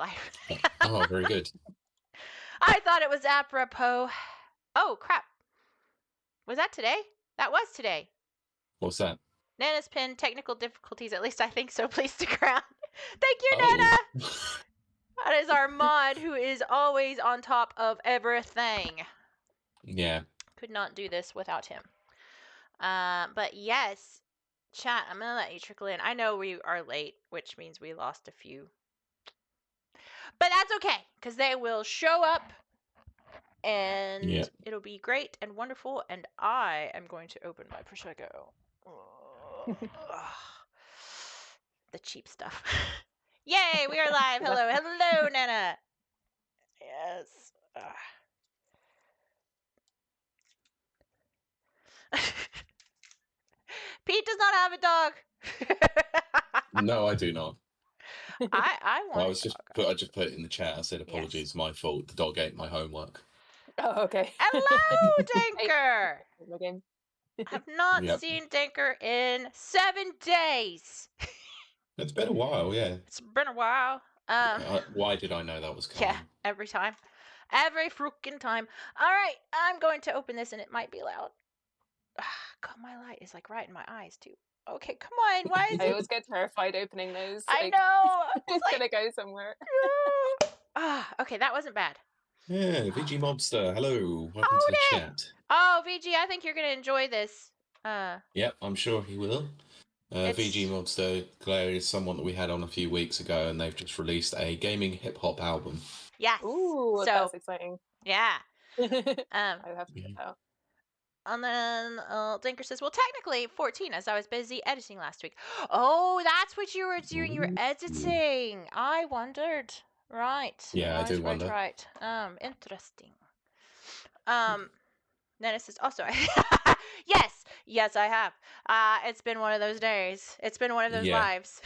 life. Oh, very good. I thought it was apropos. Oh, crap. Was that today? That was today. What's that? Nana's pin, technical difficulties. At least I think so. Please stick around. Thank you, Oh. Nana. That is our mod who is always on top of everything. Yeah. Could not do this without him. But yes, chat, I'm going to let you trickle in. I know we are late, which means we lost a few. But that's okay, because they will show up, and it'll be great and wonderful, and I am going to open my Prosecco. The cheap stuff. Yay, we are live. Hello, hello, Nana. Yes. Pete does not have a dog. No, I do not. I want. I just put it in the chat. I said apologies, yes. My fault. The dog ate my homework. Oh, okay. Hello, Danker. Have not seen Danker in 7 days. It's been a while, yeah. It's been a while. Why did I know that was coming? Yeah, every time. Every freaking time. All right, I'm going to open this, and it might be loud. God, my light is like right in my eyes, too. Okay, come on. Why is I always get terrified opening those. I know. It's going to go somewhere. Okay, that wasn't bad. Yeah, VG Mobster, hello. Welcome to the chat. Oh, VG, I think you're going to enjoy this. Yep, I'm sure he will. VG Mobster, Claire is someone that we had on a few weeks ago, and they've just released a gaming hip-hop album. Yes. Ooh, that's exciting. Yeah. I have to get out. And then Dinker says, well, technically 14, as I was busy editing last week. Oh, that's what you were doing. You were editing. I wondered. Right. Yeah, I do wonder. Right. Interesting. Then it says, oh, sorry. Yes, I have. It's been one of those days. It's been one of those lives.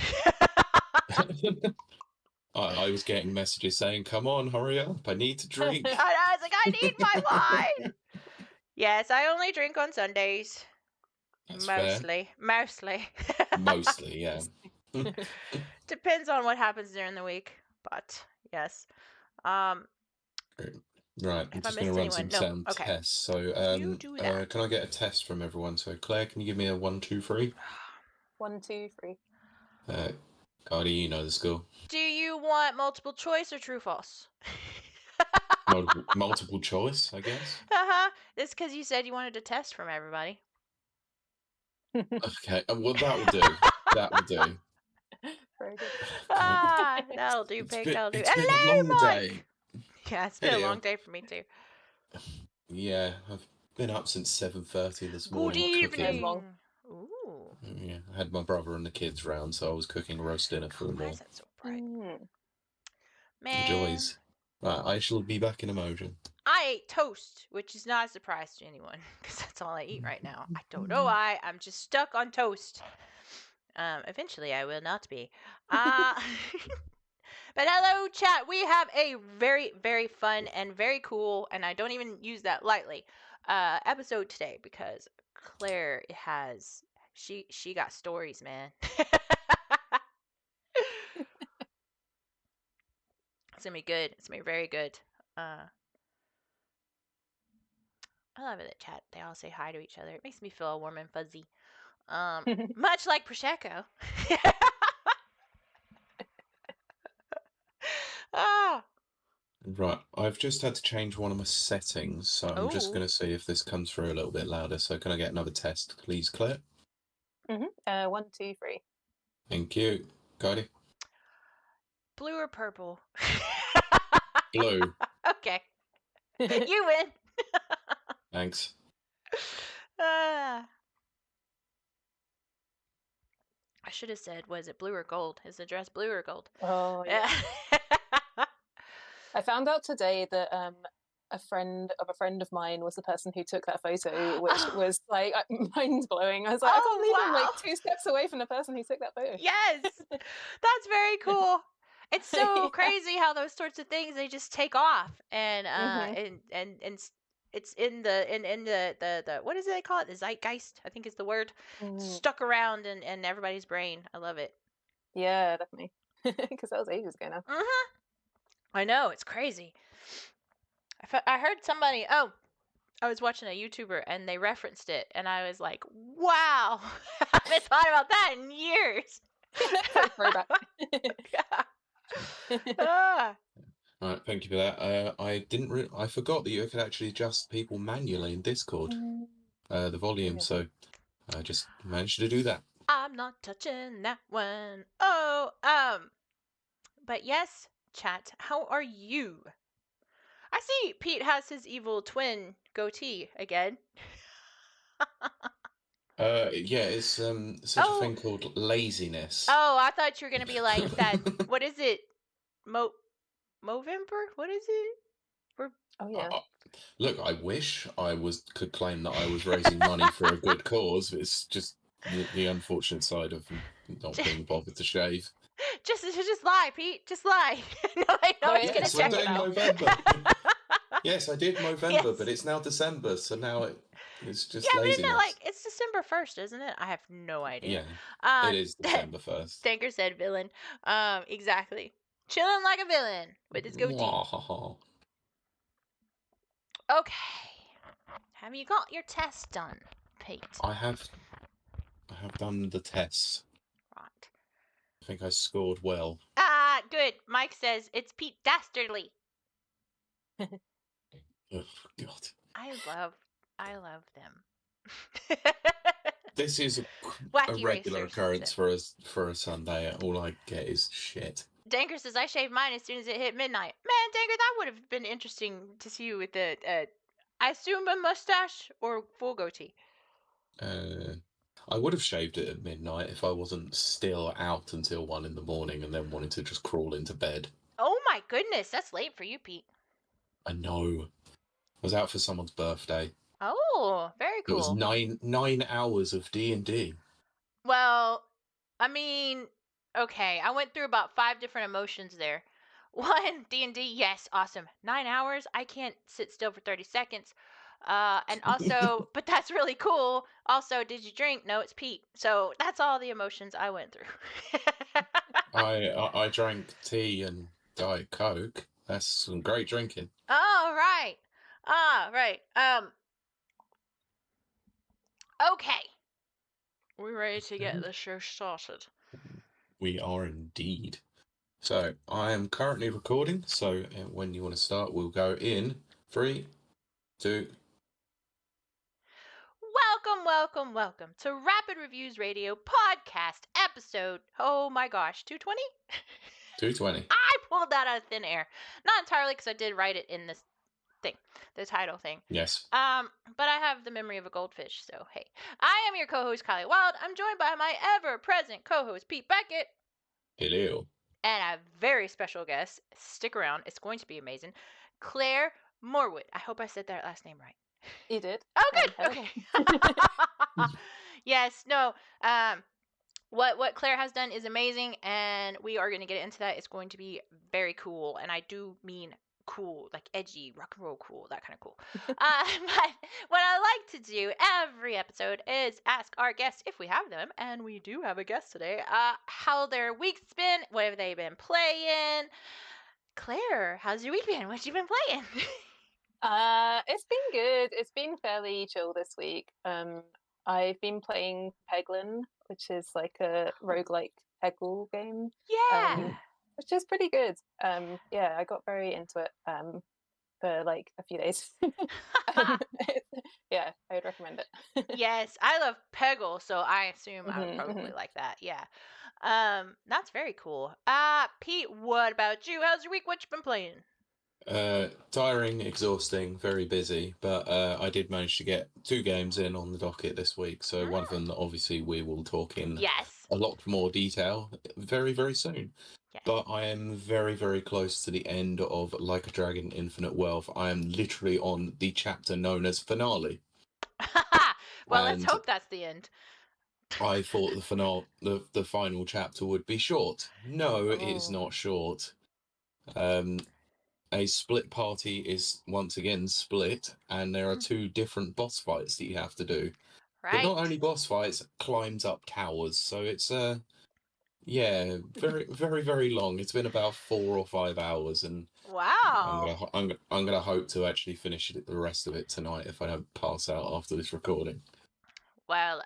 I was getting messages saying, come on, hurry up. I need to drink. I was like, I need my wine. Yes, I only drink on Sundays. That's mostly. Fair. Mostly, yeah. Depends on what happens during the week, but yes. Right, I'm just going to run some sound tests. So, can I get a test from everyone? So, Claire, can you give me a 1, 2, 3? 1, 2, 3. Cardi, you know the score. Do you want multiple choice or true false? Multiple choice, I guess. It's because you said you wanted a test from everybody. Okay, well, that will do. That will do. Very good. That'll do, Pig. That'll do. It's been a long day. Yeah, it's been a long day for me, too. Yeah, I've been up since 7:30 this morning. Good evening. Ooh. Yeah, I had my brother and the kids round, so I was cooking roast dinner for them all. Why is that so bright? Mm. Man. Joys. I shall be back in a motion. I ate toast, which is not a surprise to anyone, because that's all I eat right now. I don't know why. I'm just stuck on toast. Eventually I will not be. But hello, chat. We have a very, very fun and very cool, and I don't even use that lightly, episode today, because Claire has... She got stories, man. It's gonna be good. It's gonna be very good. I love it that chat. They all say hi to each other. It makes me feel all warm and fuzzy. Much like Prosecco. Right, I've just had to change one of my settings, so I'm just going to see if this comes through a little bit louder. So can I get another test, please, Claire? 1, 2, 3. Thank you. Cody? Blue or purple? Blue. Okay. You win. Thanks. I should have said, was it blue or gold? Is the dress blue or gold? Oh, yeah. I found out today that a friend of mine was the person who took that photo, which was like mind-blowing. I was like, I can't believe I'm like 2 steps away from the person who took that photo. Yes, that's very cool. It's so crazy how those sorts of things, they just take off, and it's in the what is it they call it? The zeitgeist, I think is the word, stuck around in everybody's brain. I love it. Yeah, definitely, because that was ages ago now. I know, it's crazy. I heard somebody, I was watching a YouTuber and they referenced it, and I was like, wow, I haven't thought about that in years. Throwback. All right, thank you for that. I forgot that you could actually adjust people manually in Discord, the volume, so I just managed to do that. I'm not touching that one. But yes, chat, how are you? I see Pete has his evil twin goatee again. Yeah, it's such a thing called laziness. Oh, I thought you were gonna be like that. What is it? Movember? What is it? Oh yeah. Look, I wish I could claim that I was raising money for a good cause. It's just the unfortunate side of not being bothered to shave. Just lie, Pete. Just lie. Nobody's gonna check it out. November. Yes, I did November, but it's now December, so now it's just laziness. But isn't it it's December 1st, isn't it? I have no idea. Yeah, it is December 1st. Tanker said villain. Exactly. Chilling like a villain with his goatee. Okay. Have you got your test done, Pete? I have done the tests. Right. I think I scored well. Good. Mike says it's Pete Dastardly. Oh God. I love them. This is a regular occurrence for a Sunday. All I get is shit. Danker says I shaved mine as soon as it hit midnight. Man, Danker, that would have been interesting to see you with the I assume a mustache or full goatee. I would have shaved it at midnight if I wasn't still out until 1 a.m. and then wanted to just crawl into bed. Oh my goodness, that's late for you, Pete. I know. I was out for someone's birthday. Oh, very cool. It was 9 hours of D&D. Well, I mean, okay, I went through about 5 different emotions there. 1, D&D, yes, awesome. 9 hours, I can't sit still for 30 seconds. And also, but that's really cool. Also, did you drink? No, it's Pete. So that's all the emotions I went through. I drank tea and Diet Coke. That's some great drinking. Oh, right. Right. Okay. We're ready to get the show started. We are indeed. So, I am currently recording, so when you want to start, we'll go in 3, 2... Welcome to Rapid Reviews Radio podcast episode, oh my gosh, 220? 220. I pulled that out of thin air. Not entirely, because I did write it in this thing, the title thing. Yes. But I have the memory of a goldfish, so hey. I am your co-host, Kylie Wilde. I'm joined by my ever-present co-host, Pete Beckett. Hello. And a very special guest. Stick around, it's going to be amazing. Claire Morwood. I hope I said that last name right. You did. Oh, good. Okay. Yes. No. What Claire has done is amazing, and we are going to get into that. It's going to be very cool, and I do mean cool, like edgy, rock and roll cool, that kind of cool. But what I like to do every episode is ask our guests, if we have them, and we do have a guest today, how their week's been, what have they been playing. Claire, how's your week been? What you been playing? It's been good. It's been fairly chill this week. I've been playing Peglin, which is like a roguelike Peggle game. Yeah. Which is pretty good. Yeah, I got very into it for like a few days. Yeah, I would recommend it. Yes, I love Peggle, so I assume I would probably like that. Yeah. That's very cool. Pete, what about you? How's your week? What you been playing? Tiring, exhausting, very busy, but I did manage to get 2 games in on the docket this week, so one of them obviously we will talk in a lot more detail very, very soon. Yes. But I am very, very close to the end of Like a Dragon Infinite Wealth. I am literally on the chapter known as Finale. Well, let's hope that's the end. I thought the final chapter would be short. No, it is not short. A split party is once again split, and there are 2 different boss fights that you have to do. Right. But not only boss fights, climbs up towers. So it's Yeah, very, very, very long. It's been about 4 or 5 hours, and Wow. I'm gonna hope to actually finish the rest of it tonight if I don't pass out after this recording. Well,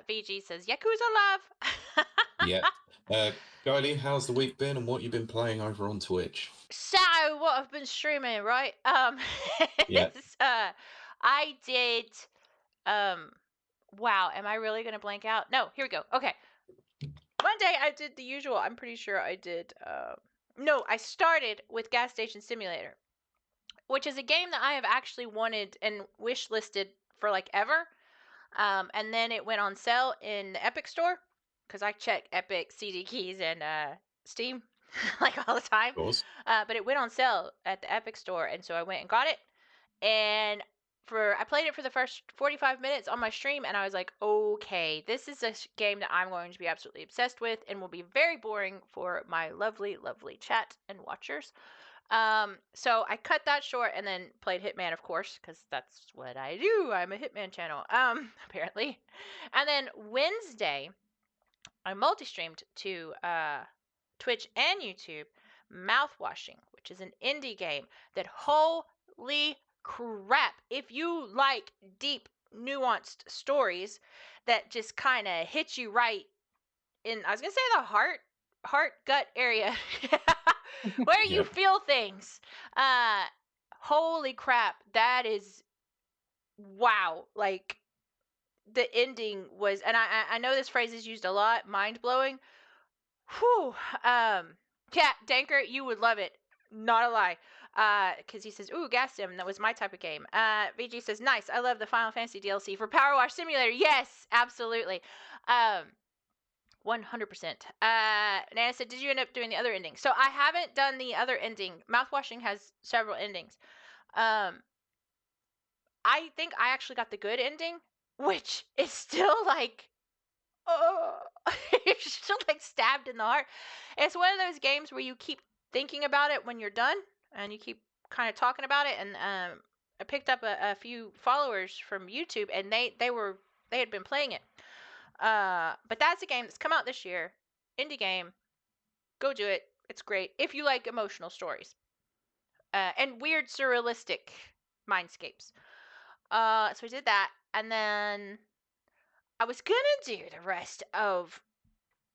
VG says Yakuza love. Yeah. Kiley, how's the week been, and what you been playing over on Twitch? So what I've been streaming, right? Yeah. I did. Wow, am I really gonna blank out? No, here we go. Okay. One day I did the usual. I'm pretty sure I did. No, I started with Gas Station Simulator, which is a game that I have actually wanted and wish listed for like ever. And then it went on sale in the Epic Store because I check Epic, CD Keys, and Steam like all the time. Of course. But it went on sale at the Epic Store, and so I went and got it. And I played it for the first 45 minutes on my stream, and I was like, okay, this is a game that I'm going to be absolutely obsessed with, and will be very boring for my lovely, lovely chat and watchers. So I cut that short and then played Hitman, of course, because that's what I do. I'm a Hitman channel, apparently. And then Wednesday, I multi-streamed to Twitch and YouTube Mouthwashing, which is an indie game that, holy crap, if you like deep, nuanced stories that just kind of hit you right in, I was gonna say the heart gut area where you feel things. Holy crap, that is wow. Like the ending was, and I know this phrase is used a lot, mind blowing. Whew. Yeah, Danker, you would love it. Not a lie. Because he says, ooh, Gas Sim, that was my type of game. VG says, nice, I love the Final Fantasy DLC for Power Wash Simulator. Yes, absolutely. 100%. Nana said, did you end up doing the other ending? So I haven't done the other ending. Mouthwashing has several endings. I think I actually got the good ending, which is still like, oh, you're still like stabbed in the heart. It's one of those games where you keep thinking about it when you're done, and you keep kind of talking about it. And I picked up a few followers from YouTube, and they had been playing it. But that's a game that's come out this year, indie game. Go do it. It's great if you like emotional stories and weird surrealistic mindscapes. So I did that, and then I was gonna do the rest of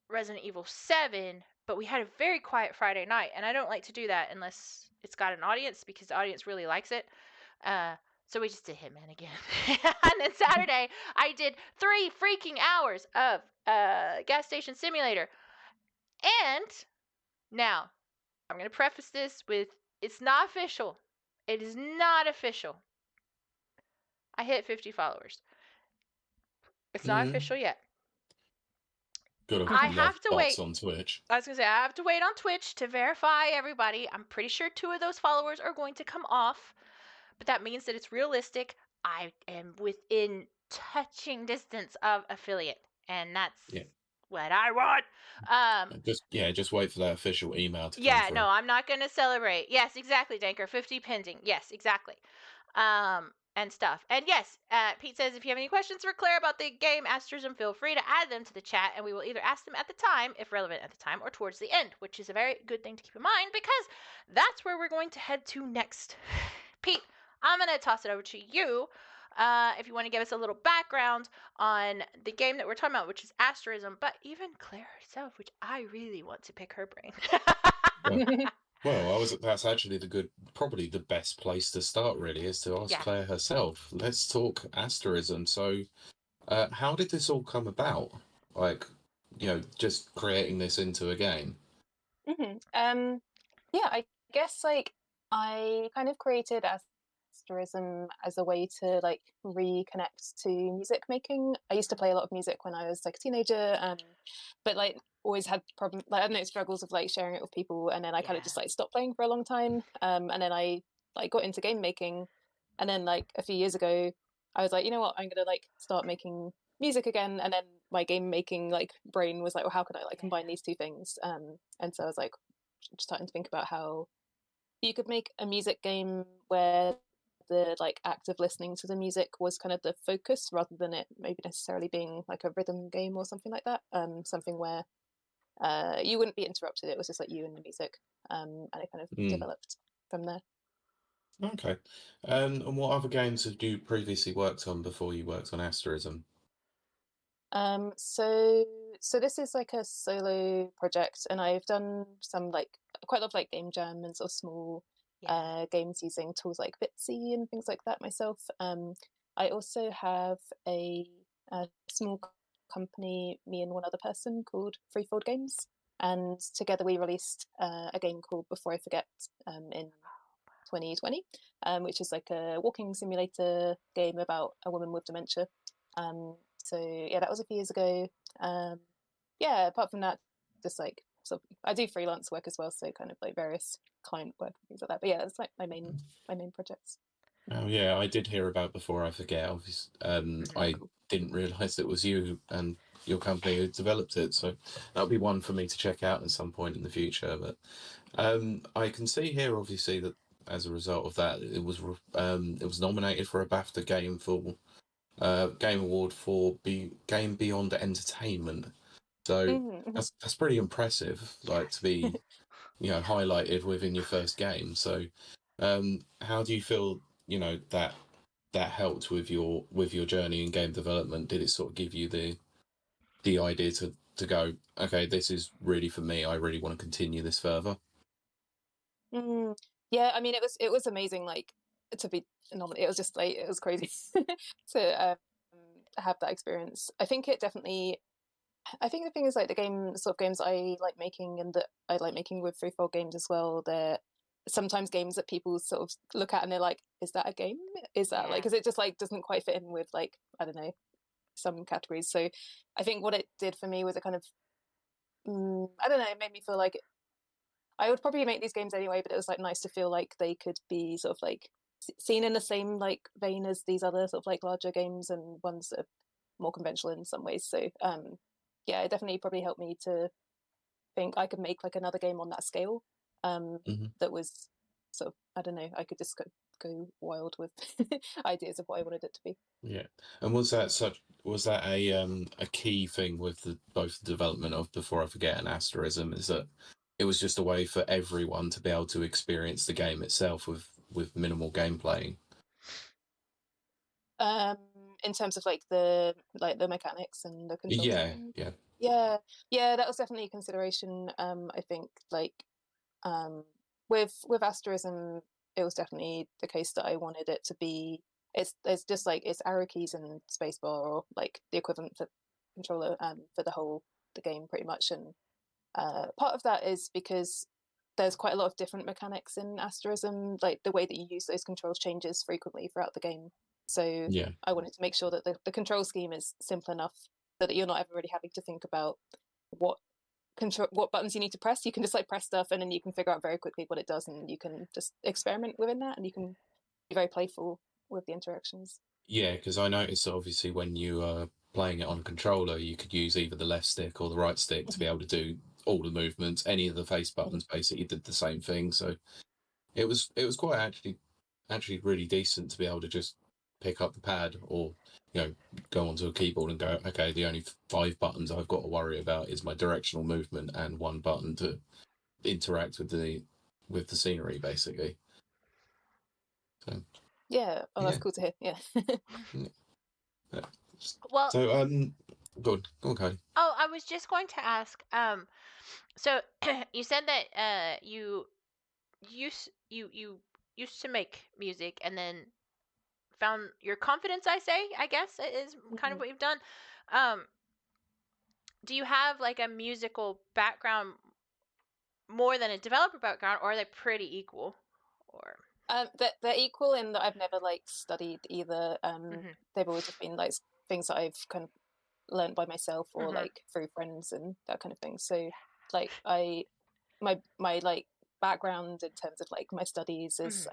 Resident Evil 7, but we had a very quiet Friday night, and I don't like to do that unless it's got an audience, because the audience really likes it. So we just did Hitman again. And then Saturday, I did 3 freaking hours of Gas Station Simulator. And now, I'm going to preface this with, it's not official. It is not official. I hit 50 followers. It's not official yet. I have to wait on Twitch. I was gonna say, I have to wait on Twitch to verify everybody. I'm pretty sure 2 of those followers are going to come off, but that means that it's realistic. I am within touching distance of affiliate, and that's what I want. Just wait for that official email to come through. No, I'm not gonna celebrate. Yes, exactly, Danker. 50 pending. Yes, exactly. And stuff. And yes, Pete says, if you have any questions for Claire about the game Asterism, feel free to add them to the chat, and we will either ask them at the time, if relevant at the time, or towards the end, which is a very good thing to keep in mind, because that's where we're going to head to next. Pete, I'm going to toss it over to you if you want to give us a little background on the game that we're talking about, which is Asterism, but even Claire herself, which I really want to pick her brain. Well, that's actually probably the best place to start, really, is to ask Claire herself. Let's talk Asterism. So, how did this all come about? Like, just creating this into a game? Yeah, I guess, like, I kind of created Asterism as a way to, like, reconnect to music making. I used to play a lot of music when I was, like, a teenager, but, like, always had problems, like, I don't know, struggles of, like, sharing it with people, and then I kind of just, like, stopped playing for a long time, and then I, like, got into game making, and then, like, a few years ago, I was like, you know what, I'm gonna, like, start making music again, and then my game making, like, brain was like, well, how can I, like, combine these 2 things, and so I was like, starting to think about how you could make a music game where the, like, act of listening to the music was kind of the focus, rather than it maybe necessarily being like a rhythm game or something like that. Something where you wouldn't be interrupted. It was just like you and the music, and it kind of developed from there. Okay. And what other games have you previously worked on before you worked on Asterism? So this is like a solo project, and I've done some like quite a lot of like game jam and sort of small games using tools like Bitsy and things like that myself. I also have a small company, me and one other person, called Threefold Games, and together we released a game called Before I Forget in 2020, which is like a walking simulator game about a woman with dementia. So yeah, that was a few years ago. Yeah, apart from that, just like I do freelance work as well, so kind of like various client work and things like that. But yeah, that's like my main projects. Oh yeah, I did hear about Before I Forget. Obviously, I didn't realise it was you and your company who developed it, so that'll be one for me to check out at some point in the future. But I can see here, obviously, that as a result of that, it was nominated for a BAFTA Game Award for Game Beyond Entertainment. So that's pretty impressive, like to be highlighted within your first game. So how do you feel that helped with your journey in game development? Did it sort of give you the idea to go, okay, this is really for me, I really want to continue this further? Yeah, I mean, it was amazing, like, to be nominated. It was just like, it was crazy to have that experience. I think the thing is, like, the sort of games I like making and that I like making with Threefold Games as well, they're sometimes games that people sort of look at and they're like, is that a game? Is that like, because it just like doesn't quite fit in with, like, I don't know, some categories. So I think what it did for me was it kind of, I don't know, it made me feel like I would probably make these games anyway, but it was like nice to feel like they could be sort of like seen in the same like vein as these other sort of like larger games and ones that are more conventional in some ways. So yeah, it definitely probably helped me to think I could make like another game on that scale, that was sort of, I don't know, I could just go wild with ideas of what I wanted it to be. Yeah. And was that a key thing with both the development of Before I Forget and Asterism, is that it was just a way for everyone to be able to experience the game itself with minimal gameplay? In terms of like the mechanics and the controls and Yeah, things. yeah. Yeah, that was definitely a consideration. I think like with Asterism, it was definitely the case that I wanted it to be. It's just like it's arrow keys and spacebar, or like the equivalent for controller, for the game pretty much. And part of that is because there's quite a lot of different mechanics in Asterism. Like the way that you use those controls changes frequently throughout the game. So Yeah. I wanted to make sure that the control scheme is simple enough so that you're not ever really having to think about what buttons you need to press. You can just like press stuff and then you can figure out very quickly what it does, and you can just experiment within that, and you can be very playful with the interactions. Yeah, because I noticed obviously when you are playing it on a controller, you could use either the left stick or the right stick to be able to do all the movements. Any of the face buttons basically did the same thing. So it was quite actually really decent to be able to just pick up the pad or go onto a keyboard and go, okay, the only 5 buttons I've got to worry about is my directional movement and one button to interact with the scenery basically. So Yeah. Oh, that's cool to hear. Yeah. Yeah. Well, so go on, Kylie. Oh, I was just going to ask. So you said that you used to make music and then found your confidence. I guess is kind of what you've done. Do you have like a musical background more than a developer background, or are they pretty equal? Or they're equal in that I've never like studied either. They've always just been like things that I've kind of learned by myself or like through friends and that kind of thing. So like my like background in terms of like my studies is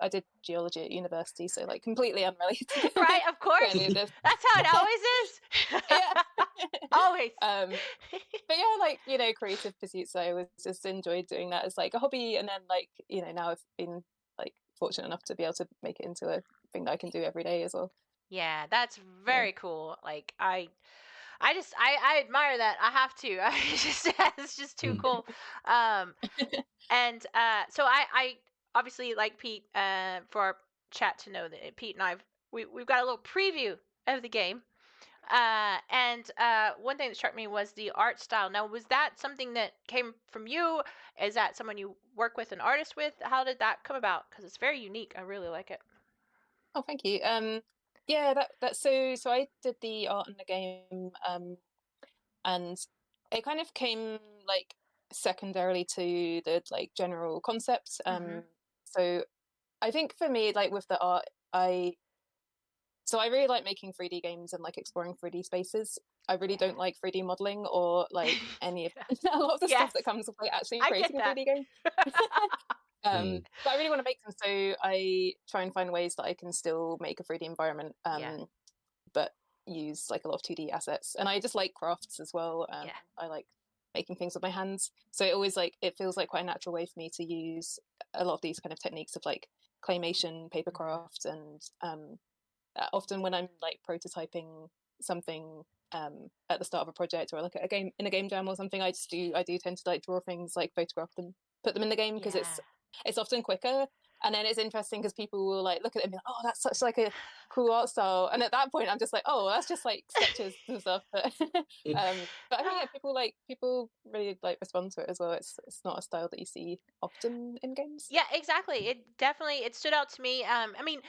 I did geology at university, so like completely unrelated. Right, of course. That's how it always is. Yeah. Always. But yeah, like, creative pursuits, I always just enjoyed doing that as like a hobby, and then like, now I've been like fortunate enough to be able to make it into a thing that I can do every day as well. Yeah, that's very cool. Like I admire that. I have to. It's just too cool. And so I obviously, like Pete, for our chat to know that Pete and we've got a little preview of the game. And one thing that struck me was the art style. Now, was that something that came from you? Is that someone you work with, an artist with? How did that come about? Because it's very unique. I really like it. Oh, thank you. Yeah, that's so I did the art in the game, and it kind of came like secondarily to the like general concept. So I think for me, like with the art, I really like making 3D games and like exploring 3D spaces. I really don't like 3D modeling or like any of a lot of the stuff that comes with like actually creating a 3D game. But I really want to make them, so I try and find ways that I can still make a 3D environment, but use like a lot of 2D assets. And I just like crafts as well. I like making things with my hands, so it always like it feels like quite a natural way for me to use a lot of these kind of techniques of like claymation, papercraft, and often when I'm like prototyping something at the start of a project, or like a game in a game jam or something, I do tend to like draw things, like photograph them, put them in the game, because it's often quicker. And then it's interesting because people will like look at it and be like, oh, that's such like a cool art style. And at that point I'm just like, oh, that's just like sketches and stuff. But but I think people really like respond to it as well. It's not a style that you see often in games. Yeah, exactly. It stood out to me. I mean,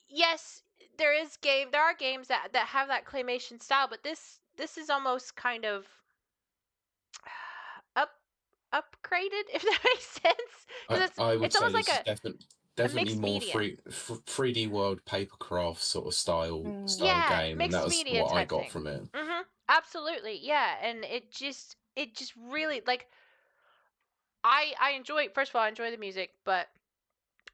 yes, there are games that have that claymation style, but this is almost kind of upgraded, if that makes sense. I would it's say almost this like is definitely more media. 3D World papercraft sort of style game, and that mixed was media what I type got thing. from it. Absolutely, yeah. And it just really, like, I enjoy, first of all, I enjoy the music, but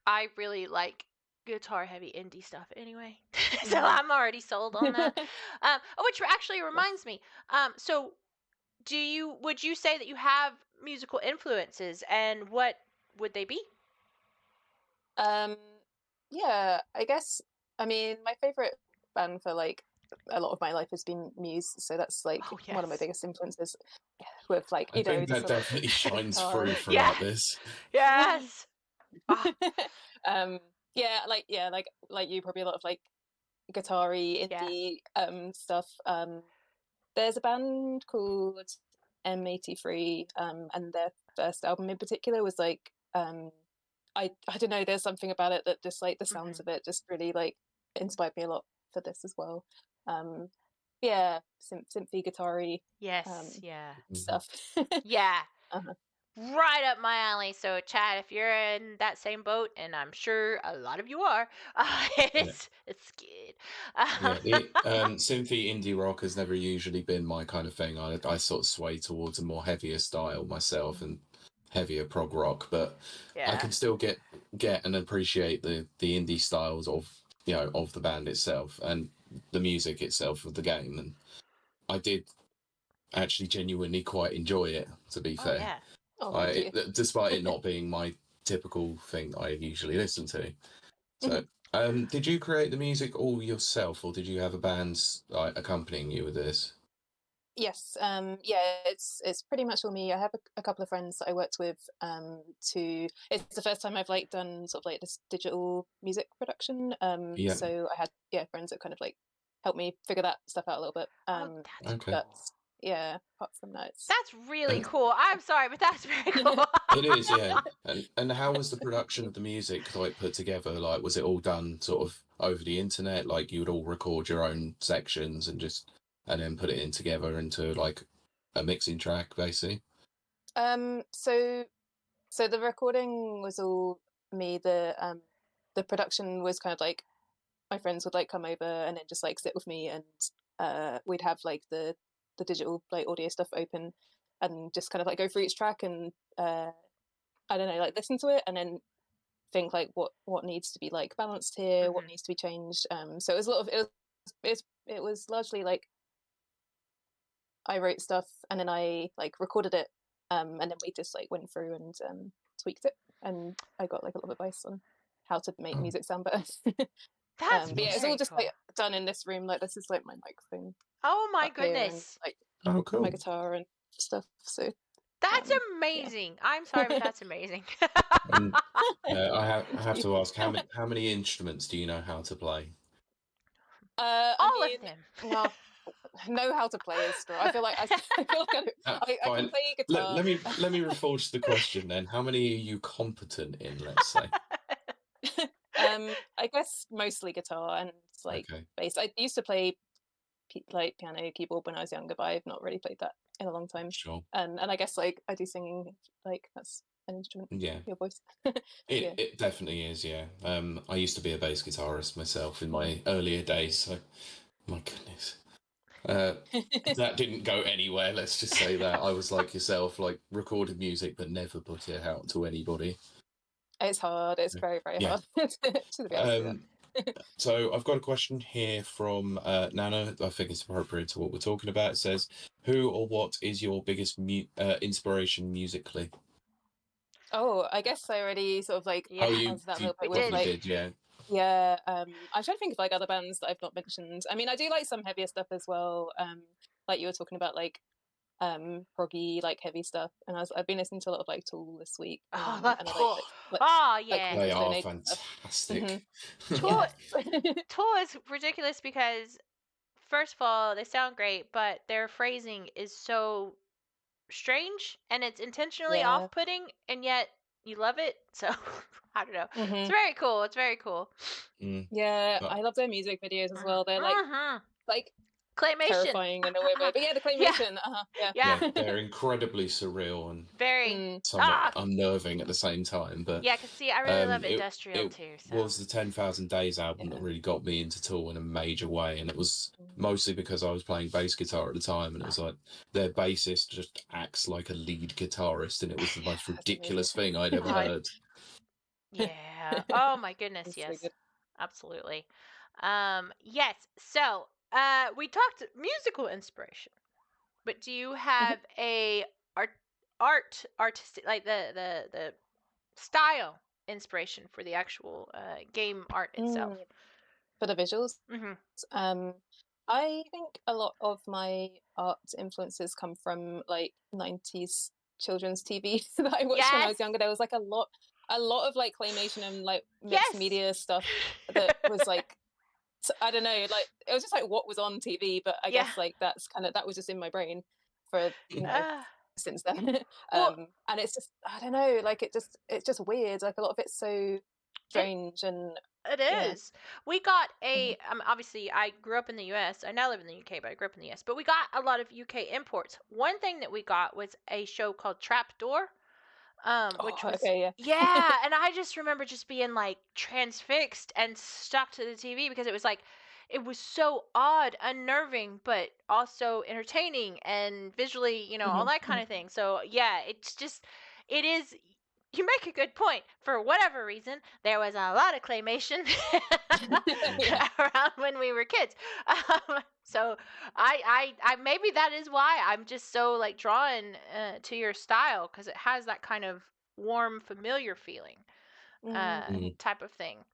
I really like guitar heavy indie stuff anyway. So I'm already sold on that. Which actually reminds me, so would you say that you have musical influences, and what would they be? Yeah, I guess, I mean, my favorite band for like a lot of my life has been Muse, so that's like one of my biggest influences, with like, I think that definitely shines through throughout this. Yes. Yeah, like you, probably a lot of like guitar-y indie stuff. There's a band called M83, and their first album in particular was like I don't know, there's something about it that just like the sounds of it just really like inspired me a lot for this as well. Yeah, synthy guitar-y stuff. Yeah. Right up my alley. So, Chad, if you're in that same boat, and I'm sure a lot of you are, it's good. Synthy indie rock has never usually been my kind of thing. I sort of sway towards a more heavier style myself, and heavier prog rock, but I can still get and appreciate the indie styles of of the band itself and the music itself of the game. And I did actually genuinely quite enjoy it, to be fair. Despite it not being my typical thing I usually listen to. So did you create the music all yourself, or did you have a band accompanying you with this? Yes, yeah, it's pretty much all me. I have a couple of friends that I worked with. It's the first time I've like done sort of like this digital music production. So I had friends that kind of like helped me figure that stuff out a little bit. But yeah, apart from that, that's really cool. I'm sorry, but that's very cool. It is, yeah. And how was the production of the music like put together? Like, was it all done sort of over the internet? Like, you would all record your own sections and then put it in together into like a mixing track, basically? So the recording was all me. The production was kind of like my friends would like come over and then just like sit with me, and we'd have like the digital like audio stuff open and just kind of like go through each track and I don't know, like listen to it and then think like what needs to be like balanced here, what needs to be changed. So it was a lot of it was largely like I wrote stuff and then I like recorded it, and then we just like went through and tweaked it, and I got like a lot of advice on how to make music sound better. That's but yeah, it's all just like done in this room. Like this is like my microphone Oh my up here and goodness. like Oh, my cool. guitar and stuff. So That's yeah. amazing. I'm sorry, but that's amazing. And I have Thank you. to ask, how many instruments do you know how to play? I All mean, of them. well, know how to play is strong. I feel like I feel like I can Fine. play guitar. Let me reforge the question then. How many are you competent in? Let's say. I guess mostly guitar and like Okay. bass. I used to play like piano, keyboard when I was younger, but I've not really played that in a long time. Sure. And I guess like I do singing, like that's an instrument. Yeah. Your voice. It it definitely is. Yeah. I used to be a bass guitarist myself in my earlier days. So, my goodness. That didn't go anywhere. Let's just say that I was like yourself, like recorded music but never put it out to anybody. It's hard. It's very, very hard to be able to do that. So I've got a question here from Nana. I think it's appropriate to what we're talking about. It says, "Who or what is your biggest inspiration musically?" Oh, I guess I already sort of like answered that a little bit with like did, yeah. Yeah, I'm trying to think of like other bands that I've not mentioned. I mean, I do like some heavier stuff as well. Like you were talking about like proggy, like heavy stuff, and I've been listening to a lot of like Tool this week. Oh, that's and I cool. like Oh, like yeah. They Stone are Age stuff. fantastic. Tool, Yes. Tool is ridiculous because, first of all, they sound great, but their phrasing is so strange and it's intentionally Yeah. off-putting, and yet you love it. So I don't know. It's Mhm. very cool. It's very cool. Yeah, But- I love their music videos as well. They're like claymation. terrifying in a weird way, but yeah, the claymation. Yeah. Yeah. they're incredibly surreal and Very. somewhat unnerving at the same time. But Yeah, because see, I really love industrial it too. So. was the 10,000 Days album that really got me into Tool in a major way, and it was mostly because I was playing bass guitar at the time, and it was like their bassist just acts like a lead guitarist, and it was the most ridiculous thing I'd ever heard. Yeah. Oh my goodness. It's so Yes. good. Absolutely. Yes. So, we talked musical inspiration, but do you have a artistic, like the style inspiration for the actual game art itself? For the visuals. Mm-hmm. I think a lot of my art influences come from like 90s children's TV that I watched when I was younger. There was like a lot of like claymation and like mixed media stuff that was like, I don't know, like it was just like what was on TV, but I guess like that was just in my brain for since then. And it's just, I don't know, like it's just weird. Like a lot of it's so strange and it is. We got obviously I grew up in the US. I now live in the UK, but I grew up in the US. But we got a lot of UK imports. One thing that we got was a show called Trapdoor. Which was yeah, and I just remember just being like transfixed and stuck to the TV because it was so odd, unnerving, but also entertaining and visually, all that kind of thing. So yeah, it is. You make a good point. For whatever reason, there was a lot of claymation around when we were kids. So I maybe that is why I'm just so like drawn to your style, because it has that kind of warm, familiar feeling type of thing,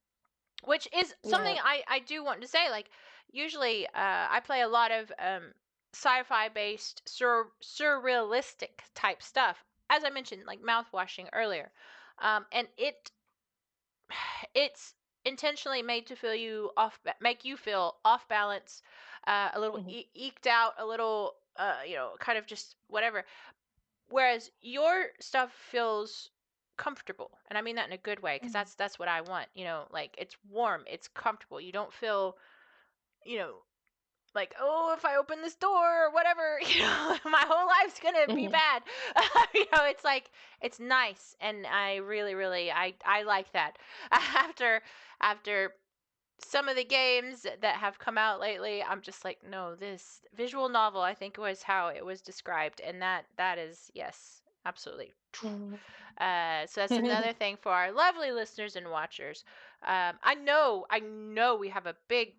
which is something I do want to say. Like usually I play a lot of sci-fi based surrealistic type stuff, as I mentioned, like mouthwashing earlier, and it's intentionally made to make you feel off balance, a little eked out, a little kind of just whatever. Whereas your stuff feels comfortable, and I mean that in a good way, because that's what I want. Like it's warm, it's comfortable. You don't feel, like, oh, if I open this door or whatever, my whole life's gonna be bad. It's like it's nice, and I really, really, I like that. After some of the games that have come out lately, I'm just like, no, this visual novel, I think was how it was described, and that is, yes, absolutely. So that's another thing for our lovely listeners and watchers. I know we have a big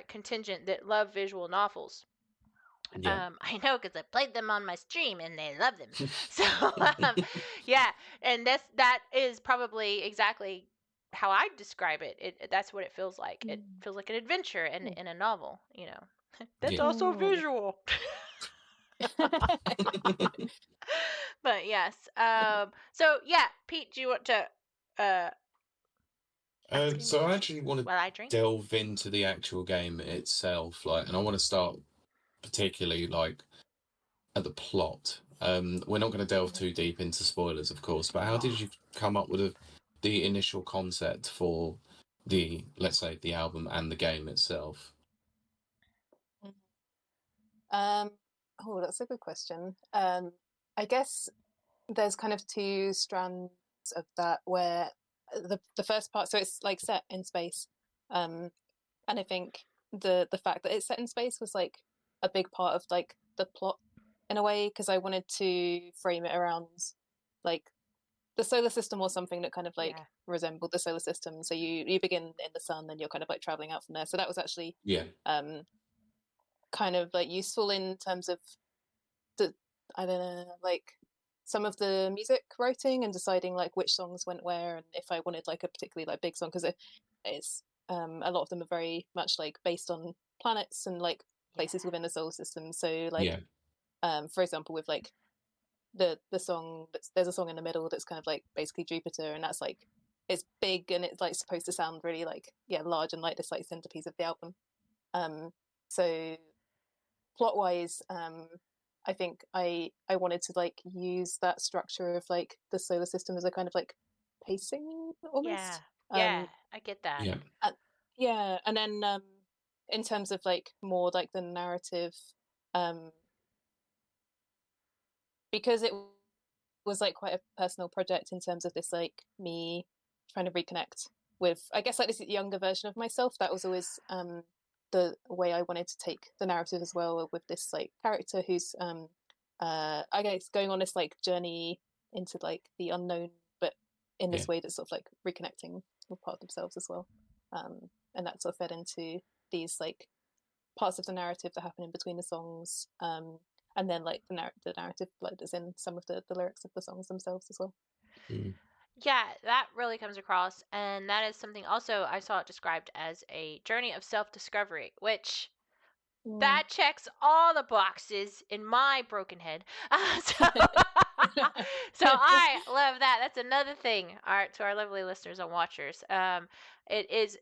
contingent that love visual novels. Yeah. I know, because I played them on my stream and they love them. So yeah, and that is probably exactly how I describe it. That's what it feels like. It feels like an adventure in a novel. That's also visual. But yes. So yeah, Pete, do you want to so I actually want while I to drink? delve into the actual game itself, and I want to start particularly at the plot. We're not going to delve too deep into spoilers, of course, but how did you come up with the initial concept for let's say, the album and the game itself? Oh, that's a good question. I guess there's kind of two strands of that where the first part, so it's like set in space, and I think the fact that it's set in space was like a big part of like the plot in a way, because I wanted to frame it around like the solar system or something that kind of like resembled the solar system. So you begin in the sun and you're kind of like traveling out from there. So that was actually kind of like useful in terms of I don't know, like some of the music writing and deciding like which songs went where, and if I wanted like a particularly like big song, because it's a lot of them are very much like based on planets and like places within the solar system. So like for example, with like the song there's a song in the middle that's kind of like basically Jupiter, and that's like it's big and it's like supposed to sound really like large and like this like centerpiece of the album. So plot wise, I think I wanted to like use that structure of like the solar system as a kind of like pacing almost. I get that. And then in terms of like more like the narrative, because it was like quite a personal project in terms of this like me trying to reconnect with, I guess, like this younger version of myself. That was always the way I wanted to take the narrative as well, with this like character who's I guess going on this like journey into like the unknown, but in this way that's sort of like reconnecting with part of themselves as well. And that sort of fed into these like parts of the narrative that happen in between the songs, and then like the narrative like that's in some of the lyrics of the songs themselves as well. Yeah, that really comes across, and that is something also I saw it described as a journey of self-discovery, which that checks all the boxes in my broken head. So I love that. That's another thing, to our lovely listeners and watchers. It is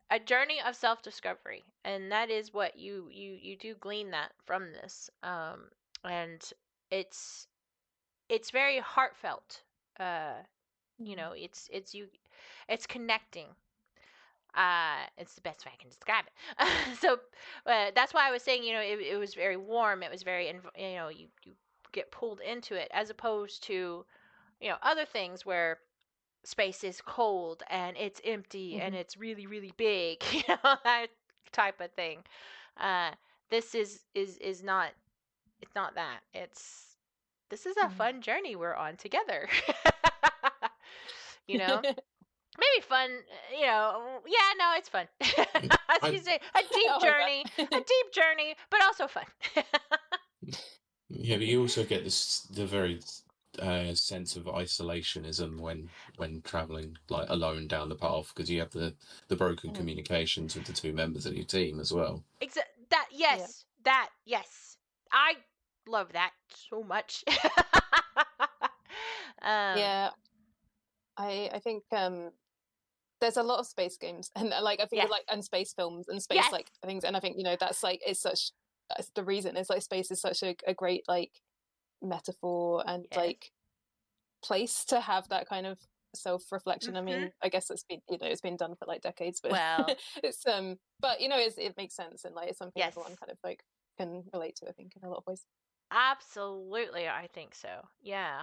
a journey of self-discovery, and that is what you do glean that from this. And it's very heartfelt. You know, it's connecting. It's the best way I can describe it. So that's why I was saying, you know, it was very warm. It was very, you know, you get pulled into it, as opposed to, you know, other things where space is cold and it's empty and it's really, really big, you know, that type of thing. This is not, it's not that. This is a fun journey we're on together. You know? Maybe fun, you know. Yeah, no, it's fun. As you say, a deep journey, but also fun. Yeah, but you also get the very sense of isolationism when traveling like alone down the path, because you have the broken communications with the two members of your team as well. Yes, I love that so much. Yeah, I think there's a lot of space games, and like I think like and space films and space like things, and I think, you know, that's like that's the reason. It's like space is such a great like metaphor and like place to have that kind of self-reflection. I mean, I guess it's been, you know, it's been done for like decades, but it's but you know, it makes sense, and like it's something everyone kind of like can relate to, I think, in a lot of ways. Absolutely, I think so. Yeah.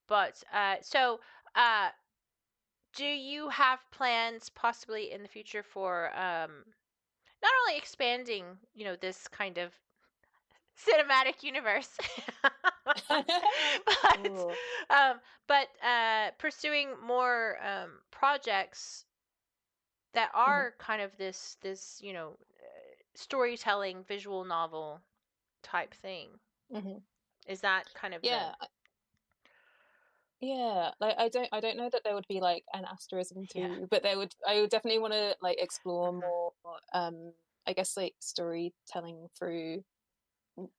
But so do you have plans possibly in the future for not only expanding, you know, this kind of cinematic universe, but pursuing more projects that are kind of this you know, storytelling visual novel type thing? Is that kind of like I don't know that there would be like an Asterism 2, but I would definitely want to like explore more I guess like storytelling through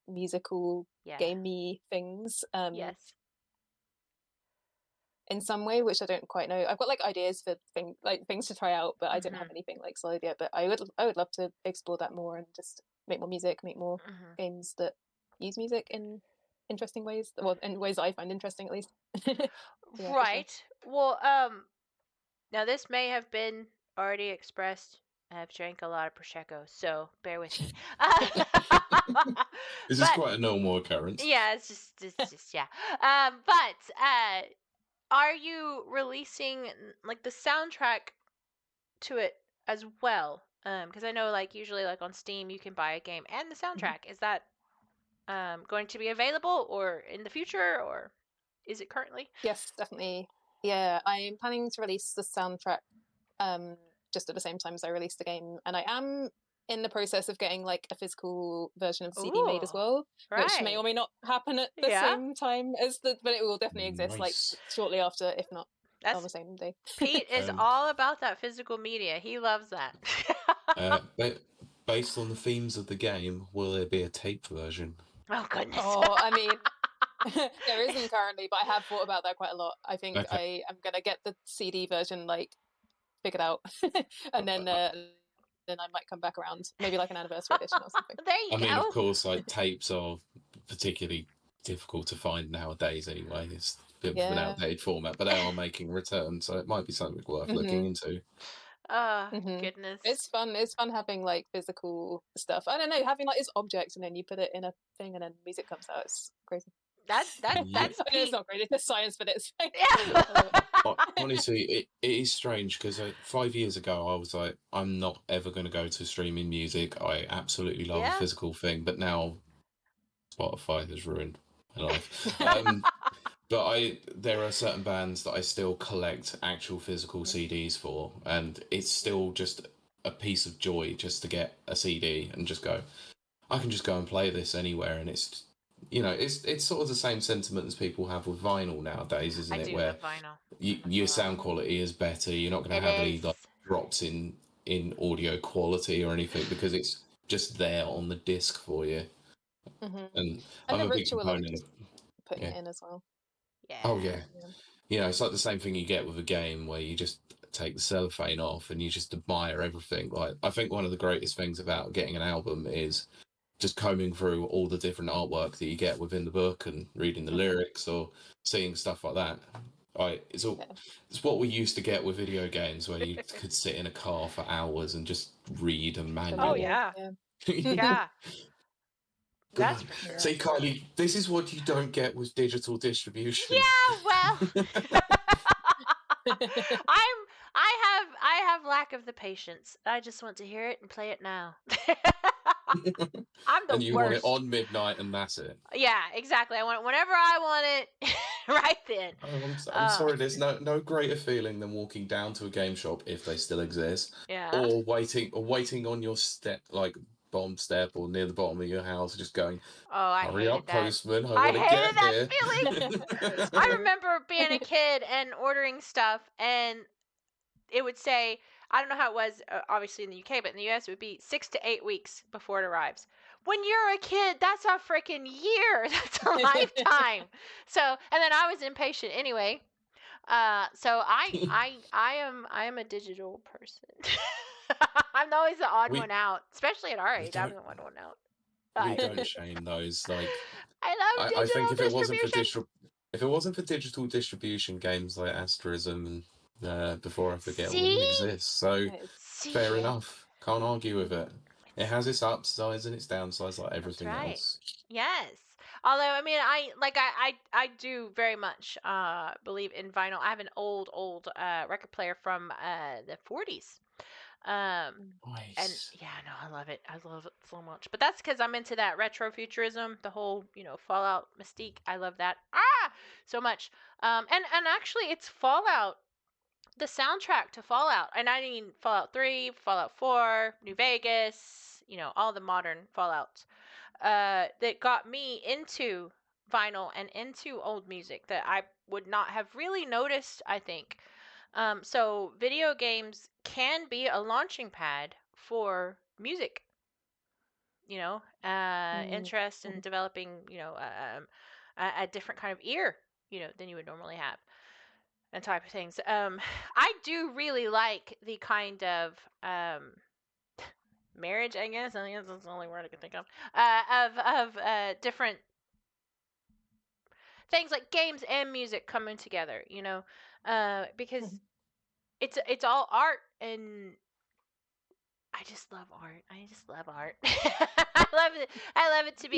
musical gamey things. Yes. In some way, which I don't quite know. I've got like ideas for things to try out, but I don't have anything like solid yet. But I would love to explore that more and just make more music, make more games that use music in interesting ways. Well, in ways that I find interesting, at least. Yeah, right. Sure. Well, now this may have been already expressed. I've drank a lot of Prosecco, so bear with me. This is quite a normal occurrence. Yeah, it's just yeah. But are you releasing like the soundtrack to it as well? Because I know like usually like on Steam you can buy a game and the soundtrack. Is that going to be available or in the future, or is it currently? Yes, definitely. Yeah, I'm planning to release the soundtrack just at the same time as I release the game, and I am in the process of getting like a physical version of the CD made as well, which may or may not happen at the same time as but it will definitely exist like shortly after, if not on the same day. Pete is all about that physical media. He loves that. Based on the themes of the game, will there be a tape version? Oh goodness. Oh, I mean, there isn't currently, but I have thought about that quite a lot. I think I am gonna get the CD version like figured out, and then I might come back around, maybe like an anniversary edition or something. There you go. I mean, of course, like tapes are particularly difficult to find nowadays. Anyway, it's a bit of an outdated format, but they are making a return, so it might be something worth looking into. Goodness. It's fun. It's fun having like physical stuff. I don't know, having like this object and then you put it in a thing and then music comes out. It's crazy. That's it's not crazy. It's science, but it's honestly, it is strange because 5 years ago I was like, I'm not ever going to go to streaming music. I absolutely love a physical thing, but now Spotify has ruined my life. But there are certain bands that I still collect actual physical CDs for, and it's still just a piece of joy just to get a CD and just go, I can just go and play this anywhere, and it's, you know, it's sort of the same sentiment as people have with vinyl nowadays, isn't it? Where your sound quality is better, you're not going to have any like drops in audio quality or anything because it's just there on the disc for you. And I'm a big component of putting it in as well. Oh yeah. You know, it's like the same thing you get with a game where you just take the cellophane off and you just admire everything. Like, I think one of the greatest things about getting an album is just combing through all the different artwork that you get within the book and reading the lyrics or seeing stuff like that. It's what we used to get with video games where you could sit in a car for hours and just read a manual. Oh yeah. Yeah. That's for sure. See, Kylie, this is what you don't get with digital distribution. Yeah, well, I have lack of the patience. I just want to hear it and play it now. I'm the and you worst. Want it on midnight, and that's it. Yeah, exactly. I want it whenever I want it, right then. I'm sorry. There's no greater feeling than walking down to a game shop if they still exist. Yeah. Or waiting on your step, like bottom step or near the bottom of your house, just going, hurry up, postman, I want to get that feeling. I remember being a kid and ordering stuff, and it would say, I don't know how it was, obviously in the UK, but in the US it would be 6 to 8 weeks before it arrives. When you're a kid, that's a freaking year. That's a lifetime. So, and then I was impatient anyway. So I am a digital person. I'm always the odd one out, especially at our age. I'm the odd one out. We don't shame those. Like, I love digital I think distribution. if it wasn't for digital distribution, games like Asterism and Before I Forget wouldn't exist. So fair enough. Can't argue with it. It has its upsides and its downsides like everything else. Yes. Although, I mean, I do very much believe in vinyl. I have an old record player from the 40s. Nice. And yeah, no, I love it. I love it so much. But that's because I'm into that retro futurism, the whole, Fallout mystique. I love that so much. And actually, it's Fallout, the soundtrack to Fallout, and I mean Fallout 3, Fallout 4, New Vegas, all the modern Fallouts, that got me into vinyl and into old music that I would not have really noticed, I think. So video games can be a launching pad for music interest in developing, a different kind of ear, than you would normally have, and type of things. I do really like the kind of marriage, I guess. I think that's the only word I can think of different things like games and music coming together, because it's all art, and I just love art. I just love art. I love it to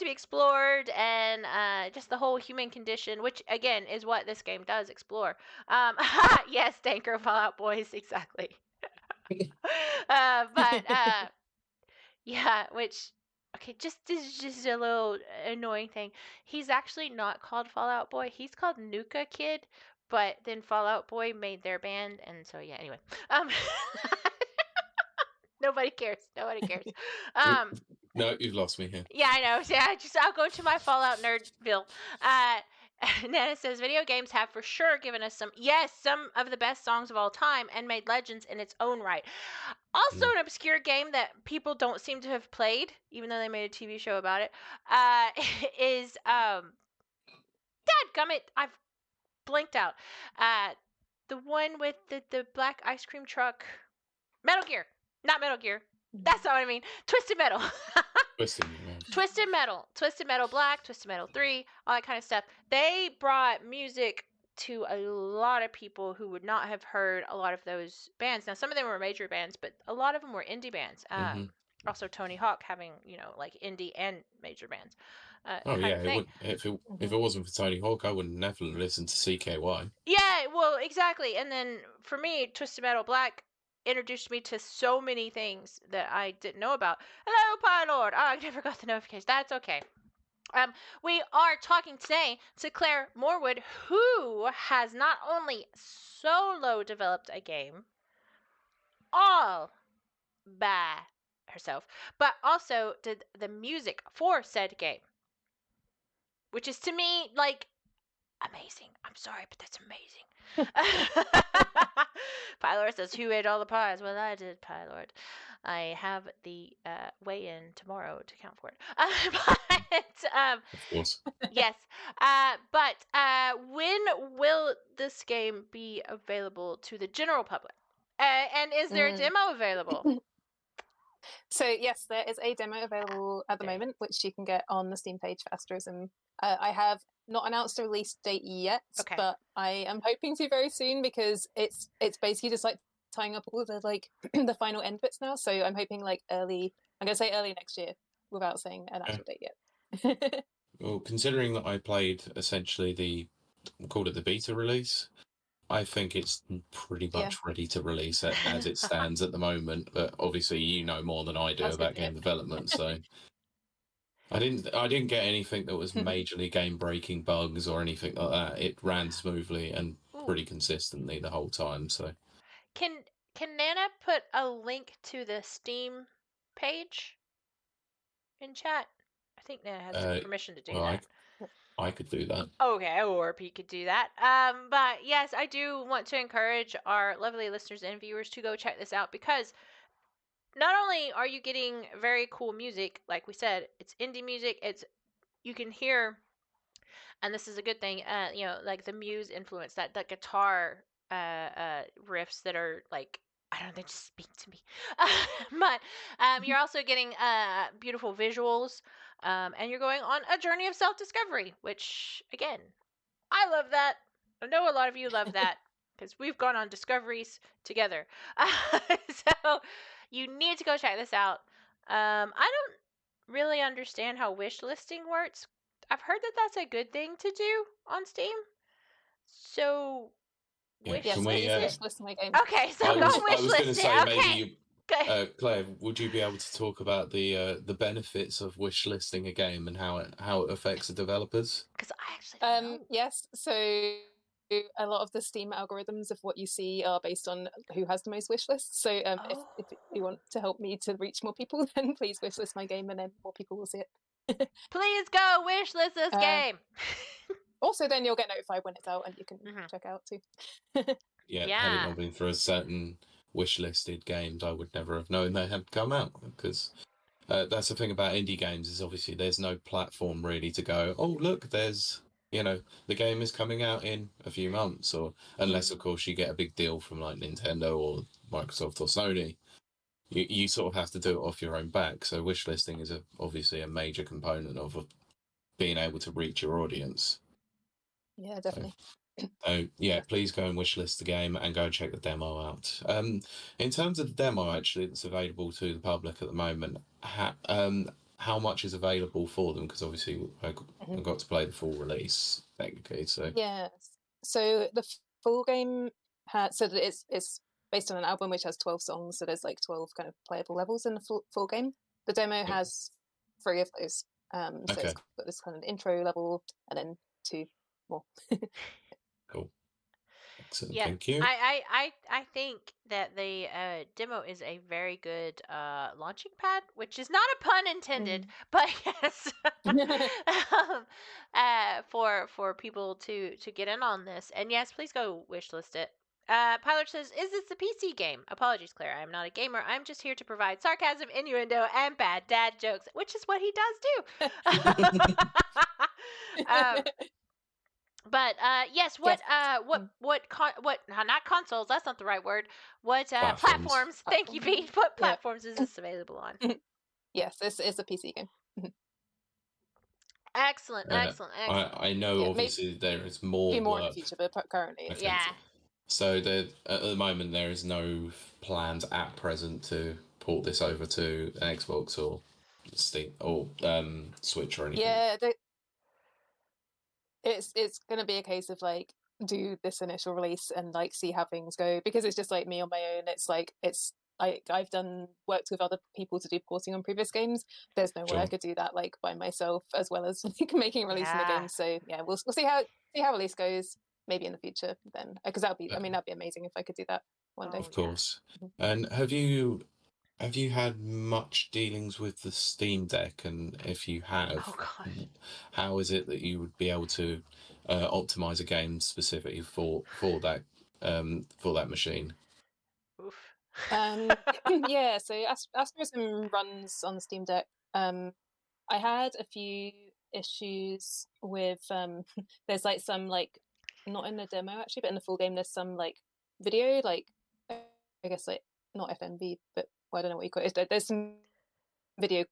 be explored, and just the whole human condition, which again is what this game does explore. Yes, Tanker, Fallout Boys, exactly. But yeah, which okay, this is just a little annoying thing. He's actually not called Fallout Boy. He's called Nuka Kid, but then Fallout Boy made their band, and so yeah. Anyway, nobody cares. Nobody cares. No, you've lost me here. Yeah, I know. Yeah, I'll go to my Fallout Nerdville. Nana says video games have for sure given us some of the best songs of all time and made legends in its own right. Also, an obscure game that people don't seem to have played, even though they made a TV show about it, is dadgummit, I've blanked out. The one with the black ice cream truck, Metal Gear, not Metal Gear. That's not what I mean. Twisted Metal. Twisted Metal Black, Twisted Metal 3, all that kind of stuff. They brought music to a lot of people who would not have heard a lot of those bands. Now, some of them were major bands, but a lot of them were indie bands. Also, Tony Hawk having, like indie and major bands. If it wasn't for Tony Hawk, I would never listen to CKY. Yeah, well, exactly. And then for me, Twisted Metal Black introduced me to so many things that I didn't know about. Hello, Pylord. Oh, I never got the notification. That's okay. We are talking today to Claire Morwood, who has not only solo developed a game all by herself, but also did the music for said game, which is to me like amazing. I'm sorry, but that's amazing. Pylord says, who ate all the pies? Well, I did, Pylord. I have the weigh-in tomorrow to count for it. Of course. Yes. But when will this game be available to the general public? And is there a demo available? So yes, there is a demo available at the moment, which you can get on the Steam page for Asterism. I have not announced a release date yet, but I am hoping to very soon, because it's basically just like tying up all the like the final end bits now. So I'm hoping like early next year, without saying an actual date yet. Well, considering that I played essentially the beta release, I think it's pretty much ready to release it as it stands at the moment. But obviously, you know more than I do about game development, so I didn't get anything that was majorly game-breaking bugs or anything like that. It ran smoothly and pretty consistently the whole time. So, can Nana put a link to the Steam page in chat? I think Nana has permission to do that. I could do that. Okay, or Pete could do that. But yes, I do want to encourage our lovely listeners and viewers to go check this out, because not only are you getting very cool music, like we said, it's indie music. You can hear, and this is a good thing, like the Muse influence, that guitar riffs that are like, I don't know, they just speak to me. But you're also getting beautiful visuals, and you're going on a journey of self-discovery, which, again, I love that. I know a lot of you love that, because we've gone on discoveries together. So you need to go check this out. I don't really understand how wish listing works. I've heard that that's a good thing to do on Steam. So wish list my game. Okay, so go wish list. I was going to say, okay. maybe Claire, would you be able to talk about the benefits of wish listing a game and how it affects the developers? Because I actually don't know. Yes, so a lot of the Steam algorithms of what you see are based on who has the most wish lists. So if you want to help me to reach more people, then please wish list my game, and then more people will see it. Please go wish list this game. Also, then you'll get notified when it's out, and you can check out too. Had it not been for a certain wish listed games, I would never have known they had come out, because that's the thing about indie games is obviously there's no platform really to go, oh, look, there's, the game is coming out in a few months, or unless, of course, you get a big deal from like Nintendo or Microsoft or Sony. You sort of have to do it off your own back. So wishlisting is obviously a major component of being able to reach your audience. Yeah, definitely. So yeah, please go and wishlist the game and go check the demo out. In terms of the demo, actually, that's available to the public at the moment, how much is available for them? Because obviously I got to play the full release technically. So yes, so the full game it's based on an album which has 12 songs. So there's like 12 kind of playable levels in the full game. The demo has 3 of those. So it's got this kind of intro level and then 2 more. Cool. Excellent. Thank you. I think that the demo is a very good launching pad, which is not a pun intended, but yes, for people to get in on this. And yes, please go wishlist it. Pilot says, "Is this a PC game?" Apologies, Claire. I am not a gamer. I'm just here to provide sarcasm, innuendo, and bad dad jokes, which is what he does do. But yes, not consoles, that's not the right word. What platforms? Thank you, Pete. What platforms is this available on? Yes, this is a PC game. Excellent. I know obviously there is more in work. the future, but currently So at the moment there is no plans at present to port this over to an Xbox or Steam or Switch or anything. Yeah, it's gonna be a case of like do this initial release and like see how things go, because it's just like me on my own. It's like I've worked with other people to do porting on previous games. There's no way I could do that like by myself as well as like making a release in the game. So yeah, we'll see how release goes maybe in the future then, because that'd be amazing if I could do that one day. Of course. And have you had much dealings with the Steam Deck? And if you have, how is it that you would be able to optimize a game specifically for that machine? Oof. Yeah, so Asterism runs on the Steam Deck. I had a few issues with there's like some like, not in the demo actually, but in the full game there's some like video, like I guess like not FMV, but I don't know what you call it. There's some video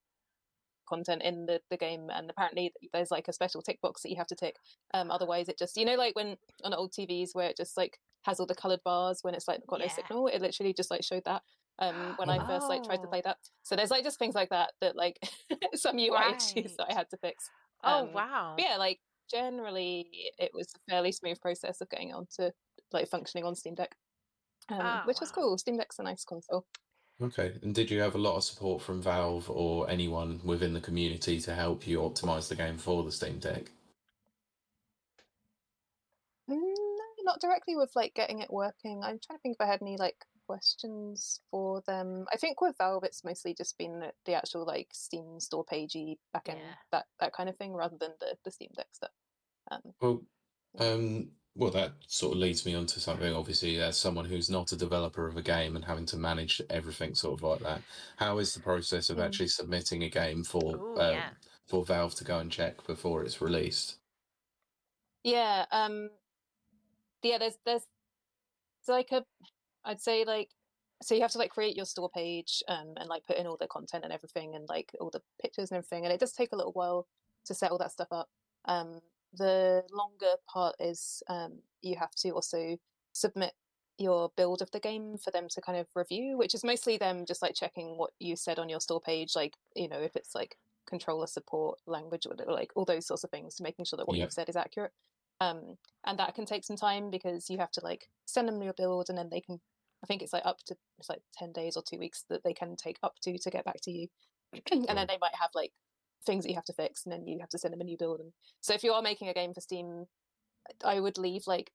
content in the game, and apparently there's like a special tick box that you have to tick. Otherwise it just, like when on old TVs where it just like has all the colored bars when it's like got no signal, it literally just like showed that when I first like tried to play that. So there's like just things like that like some UI issues that I had to fix. Wow. Yeah, like generally it was a fairly smooth process of getting onto like functioning on Steam Deck, which was cool. Steam Deck's a nice console. Okay, and did you have a lot of support from Valve or anyone within the community to help you optimize the game for the Steam Deck? No, not directly with like getting it working. I'm trying to think if I had any like questions for them. I think with Valve it's mostly just been the actual like Steam store pagey backend, that kind of thing, rather than the Steam Deck stuff. Well, that sort of leads me on to something, obviously, as someone who's not a developer of a game and having to manage everything sort of like that. How is the process of actually submitting a game for Valve to go and check before it's released? Yeah, there's like I'd say like, so you have to like create your store page and like put in all the content and everything and like all the pictures and everything, and it does take a little while to set all that stuff up. The longer part is you have to also submit your build of the game for them to kind of review, which is mostly them just like checking what you said on your store page, like if it's like controller support language or like all those sorts of things, to making sure that what you've said is accurate. And that can take some time because you have to like send them your build, and then they can, I think it's like 10 days or 2 weeks that they can take up to get back to you. And then they might have like things that you have to fix, and then you have to send them a new build. And so if you are making a game for Steam, I would leave like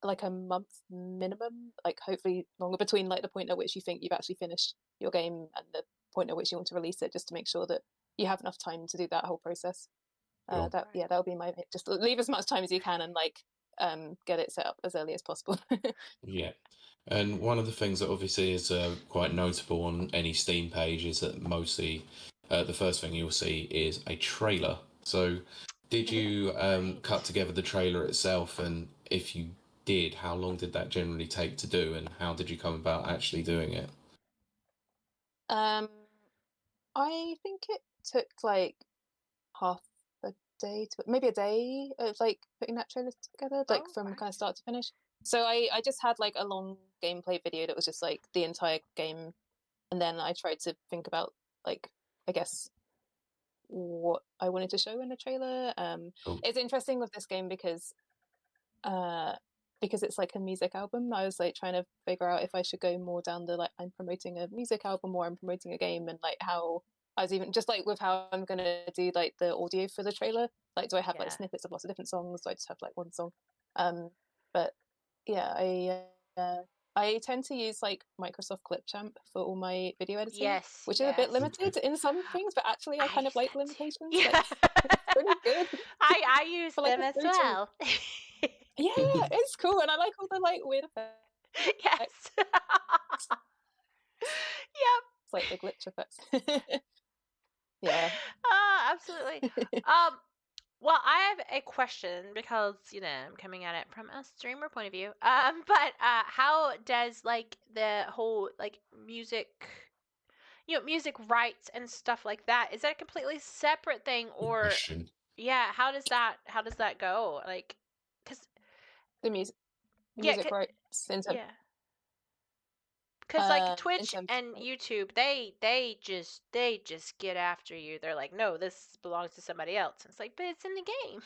a month minimum, like hopefully longer, between like the point at which you think you've actually finished your game and the point at which you want to release it, just to make sure that you have enough time to do that whole process. That'll be my, just leave as much time as you can and like get it set up as early as possible. Yeah. And one of the things that obviously is quite notable on any Steam page is that mostly the first thing you'll see is a trailer. So, did you cut together the trailer itself? And if you did, how long did that generally take to do? And how did you come about actually doing it? I think it took like half a day to maybe a day of like putting that trailer together, like from kind of start to finish. So I just had like a long gameplay video that was just like the entire game, and then I tried to think about like, I guess, what I wanted to show in the trailer. Cool. It's interesting with this game because it's like a music album. I was like trying to figure out if I should go more down the like I'm promoting a music album or I'm promoting a game, and like how I was even just like with how I'm gonna do like the audio for the trailer. Like, do I have like snippets of lots of different songs? Do I just have like one song? But yeah, I tend to use like Microsoft Clipchamp for all my video editing, which is a bit limited in some things, but actually I kind of like the limitations. Yeah. Like, it's pretty good. I use For, like, them as spiritual- well. Yeah, it's cool, and I like all the like weird effects. Yes. Yep. It's like the glitch effects. Yeah. Absolutely. Well, I have a question because, you know, I'm coming at it from a streamer point of view. But how does like the whole like music, you know, music rights and stuff like that, is that a completely separate thing, or Question. yeah, how does that go? Like, cuz The music rights in terms, yeah. Cuz like Twitch of, and like, YouTube, they just get after you. They're like, "No, this belongs to somebody else." And it's like, "But it's in the game."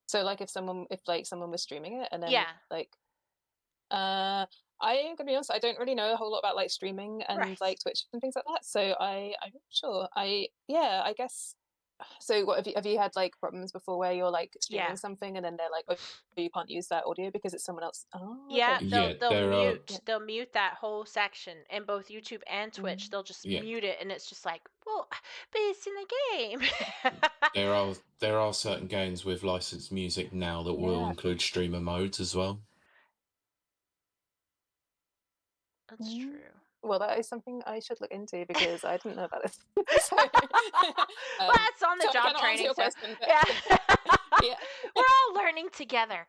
so like if someone was streaming it and then Yeah. like I'm gonna be honest, I don't really know a whole lot about like streaming and Right. like Twitch and things like that. So I'm not sure. I guess. So what have you had like problems before where you're like streaming something and then they're like, oh, you can't use that audio because it's someone else? Oh, Yeah, okay. they'll mute that whole section in both YouTube and Twitch. They'll just mute it, and it's just like, well, but it's in the game. There are certain games with licensed music now that will include streamer modes as well. That's true. Well, that is something I should look into because I didn't know about this. So, well, that's on the job training. So, question, yeah. Yeah. We're all learning together.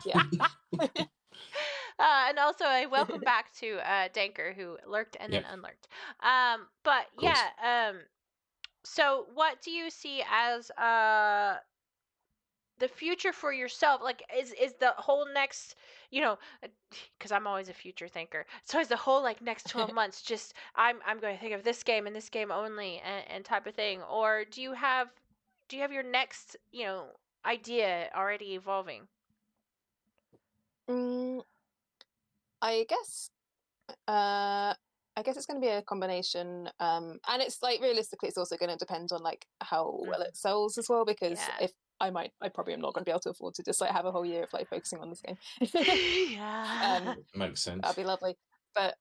Yeah. And also a welcome back to Danker, who lurked and then unlurked. But yeah, so what do you see as the future for yourself? Like, is the whole next, you know, because I'm always a future thinker, so is the whole like next 12 months just I'm going to think of this game and this game only and type of thing, or do you have your next, you know, idea already evolving? I guess it's going to be a combination, and it's like realistically it's also going to depend on like how well it sells as well, because if I probably am not going to be able to afford to just like have a whole year of like focusing on this game. Makes sense. That'd be lovely. But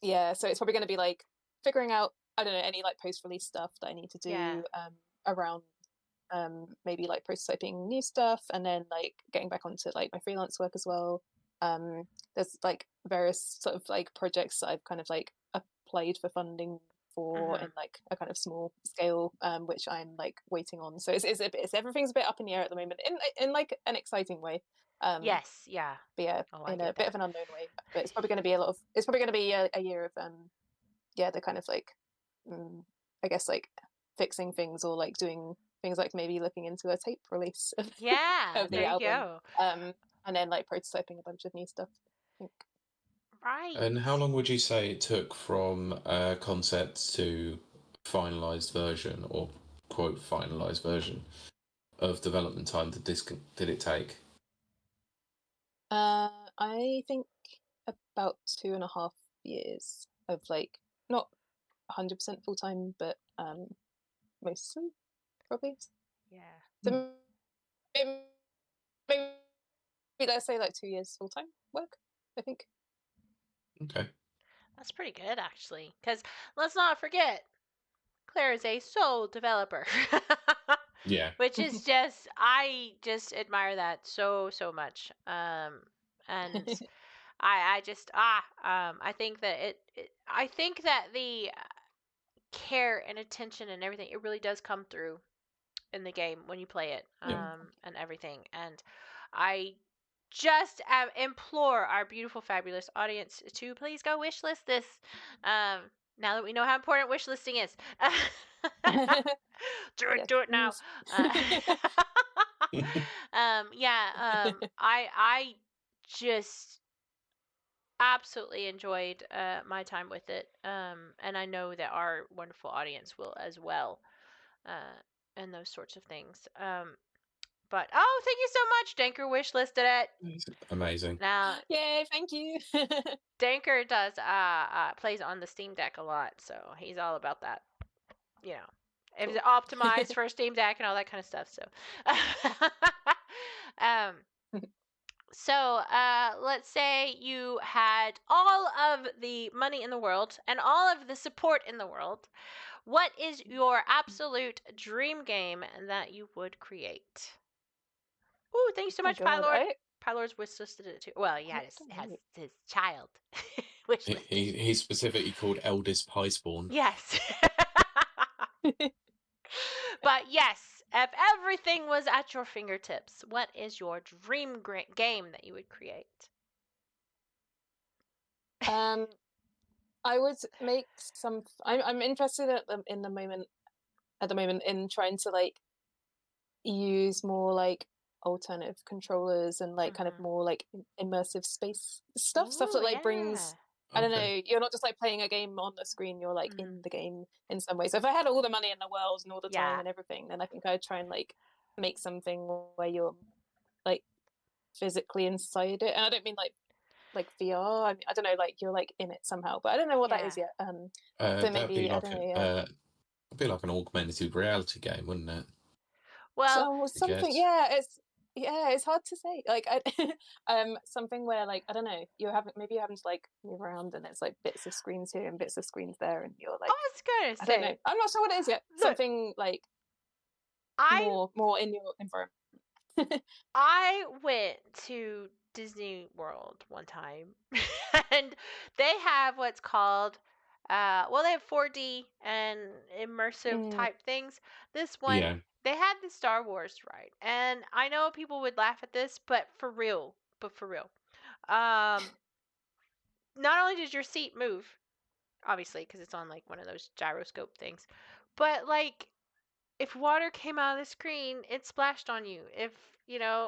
yeah, so it's probably going to be like figuring out, I don't know, any like post-release stuff that I need to do around maybe like prototyping new stuff, and then like getting back onto like my freelance work as well. There's like various sort of like projects that I've kind of like applied for funding for in like a kind of small scale, which I'm like waiting on. So it's everything's a bit up in the air at the moment in like an exciting way. Yes, yeah. But yeah, in a bit of an unknown way. But it's probably going to be a year of the kind of like I guess like fixing things or like doing things like maybe looking into a tape release of the album. And then like prototyping a bunch of new stuff, I think. Right. And how long would you say it took from concept to finalized version, or quote finalized version, of development time did it take? I think about 2.5 years of like not 100% full time, but mostly probably. Yeah. So maybe let's say like 2 years full time work, I think. Okay. That's pretty good, actually. Because let's not forget, Claire is a sole developer. Yeah. Which is I just admire that so much. And I just I think that I think that the care and attention and everything, it really does come through in the game when you play it, and everything. And I just implore our beautiful, fabulous audience to please go wishlist this. Now that we know how important wishlisting is, do it now. I just absolutely enjoyed my time with it, and I know that our wonderful audience will as well, and those sorts of things. But thank you so much. Danker wish listed it. Amazing. Now, yay! Thank you. Danker does plays on the Steam Deck a lot, so he's all about that. You know, if it's optimized for a Steam Deck and all that kind of stuff. So, so let's say you had all of the money in the world and all of the support in the world. What is your absolute dream game that you would create? Ooh, thank you so much, Pylord. Pylord's wish listed it too. Well, he has his child wish listed. He's specifically called Eldest Piespawn. Yes. But yes, if everything was at your fingertips, what is your dream game that you would create? I would make some. I'm interested at the moment in trying to like use more like alternative controllers and like kind of more like immersive space stuff that like brings. I don't know, you're not just like playing a game on the screen, you're like in the game in some way. So if I had all the money in the world and all the time and everything, then I think I'd try and like make something where you're like physically inside it. And I don't mean like VR. I mean, I don't know, like you're like in it somehow, but I don't know what that is yet. So maybe I don't know. It'd be like an augmented reality game, wouldn't it? Well, something. It's hard to say. Like, something where like I don't know, you're having to like move around, and it's like bits of screens here and bits of screens there, and you're like, I was gonna say, I don't know. I'm not sure what it is yet. Look, something like more in your environment. I went to Disney World one time, and they have what's called they have 4D and immersive type things. This one, they had the Star Wars ride, and I know people would laugh at this, but for real, not only did your seat move, obviously because it's on like one of those gyroscope things, but like if water came out of the screen, it splashed on you. If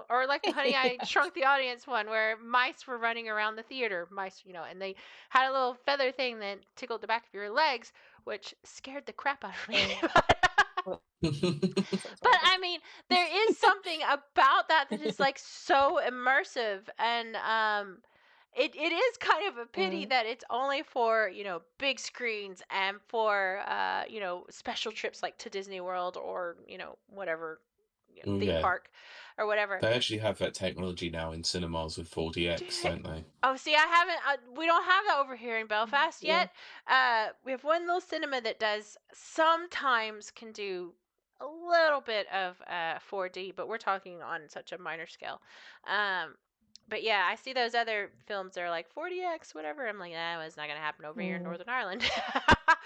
or like the Honey I Shrunk the Audience one, where mice were running around the theater, and they had a little feather thing that tickled the back of your legs, which scared the crap out of me. But I mean, there is something about that is like so immersive, and it is kind of a pity that it's only for big screens and for special trips like to Disney World or whatever theme park or whatever. They actually have that technology now in cinemas with 4DX, don't they? Oh, see, I haven't. We don't have that over here in Belfast yet. We have one little cinema that sometimes can do a little bit of 4D, but we're talking on such a minor scale. But yeah, I see those other films that are like 4DX, whatever. I'm like, it's not gonna happen over here in Northern Ireland.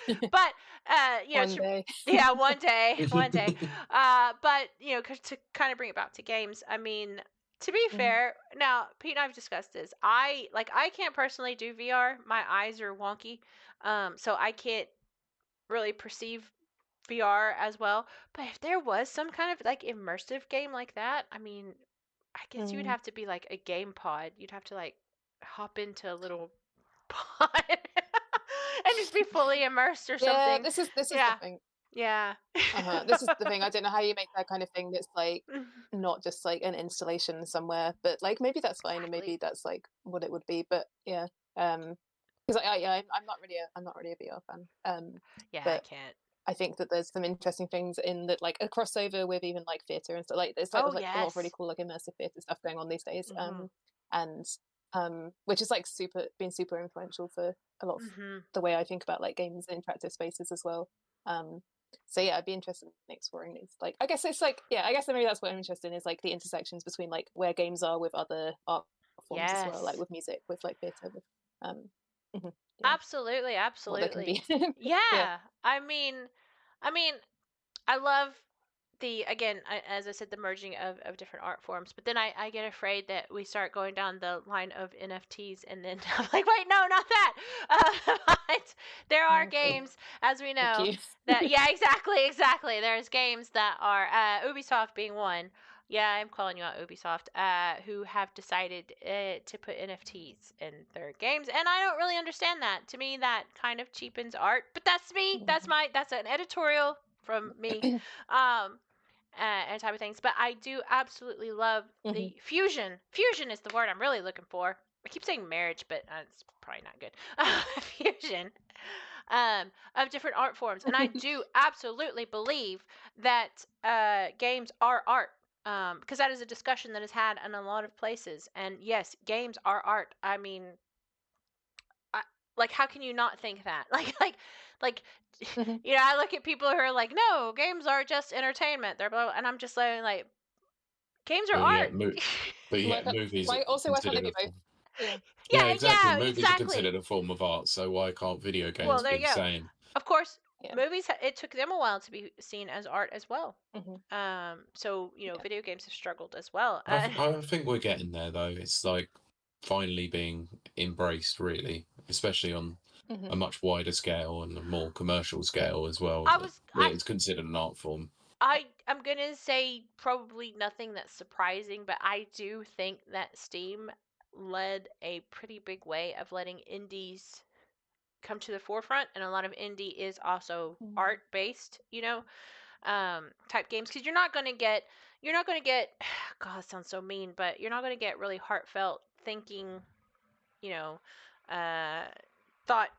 But one day. Yeah, one day. But to kind of bring it back to games, I mean, to be fair, now Pete and I've discussed this. I can't personally do VR. My eyes are wonky, so I can't really perceive VR as well. But if there was some kind of like immersive game like that, I mean, I guess you would have to be like a game pod. You'd have to like hop into a little pod and just be fully immersed or something. Yeah, this is the thing. Yeah. This is the thing. I don't know how you make that kind of thing that's like not just like an installation somewhere, but like maybe that's fine and maybe that's like what it would be. But yeah, because I'm not really a VR fan. I can't. I think that there's some interesting things in that, like a crossover with even like theatre and stuff. Like there's like, a lot of really cool like immersive theatre stuff going on these days, and which is like been super influential for a lot of the way I think about like games and interactive spaces as well. So yeah, I'd be interested in exploring these. Like, I guess it's like, I guess maybe that's what I'm interested in is like the intersections between like where games are with other art forms as well, like with music, with like theatre, with yeah. Absolutely. What that can be. Yeah. I mean, I love as I said, the merging of different art forms. But then I get afraid that we start going down the line of NFTs, and then I'm like, wait, no, not that. But there are games, as we know, that exactly. There's games that are Ubisoft being one. Yeah, I'm calling you out, Ubisoft. Who have decided to put NFTs in their games, and I don't really understand that. To me, that kind of cheapens art. But that's me. That's an editorial from me. And type of things. But I do absolutely love the fusion. Fusion is the word I'm really looking for. I keep saying marriage, but it's probably not good. Fusion of different art forms. And I do absolutely believe that games are art. Because that is a discussion that is had in a lot of places. And yes, games are art. I mean, like, how can you not think that? Like, you know, I look at people who are like, no, games are just entertainment. They're blah, and I'm just like, games are art. But yeah, movies Like, also, why can't they considered be a both? form. Yeah. No, exactly. Movies are considered a form of art, so why can't video games there be you the go. same? Of course, movies. It took them a while to be seen as art as well. So you know, video games have struggled as well. I think we're getting there though. It's like finally being embraced, really, especially on a much wider scale and a more commercial scale as well. It's considered an art form. I'm gonna say probably nothing that's surprising, but I do think that Steam led a pretty big way of letting indies come to the forefront, and a lot of indie is also art based, you know, type games, because you're not gonna get God, that sounds so mean, but you're not gonna get really heartfelt thinking, you know, thought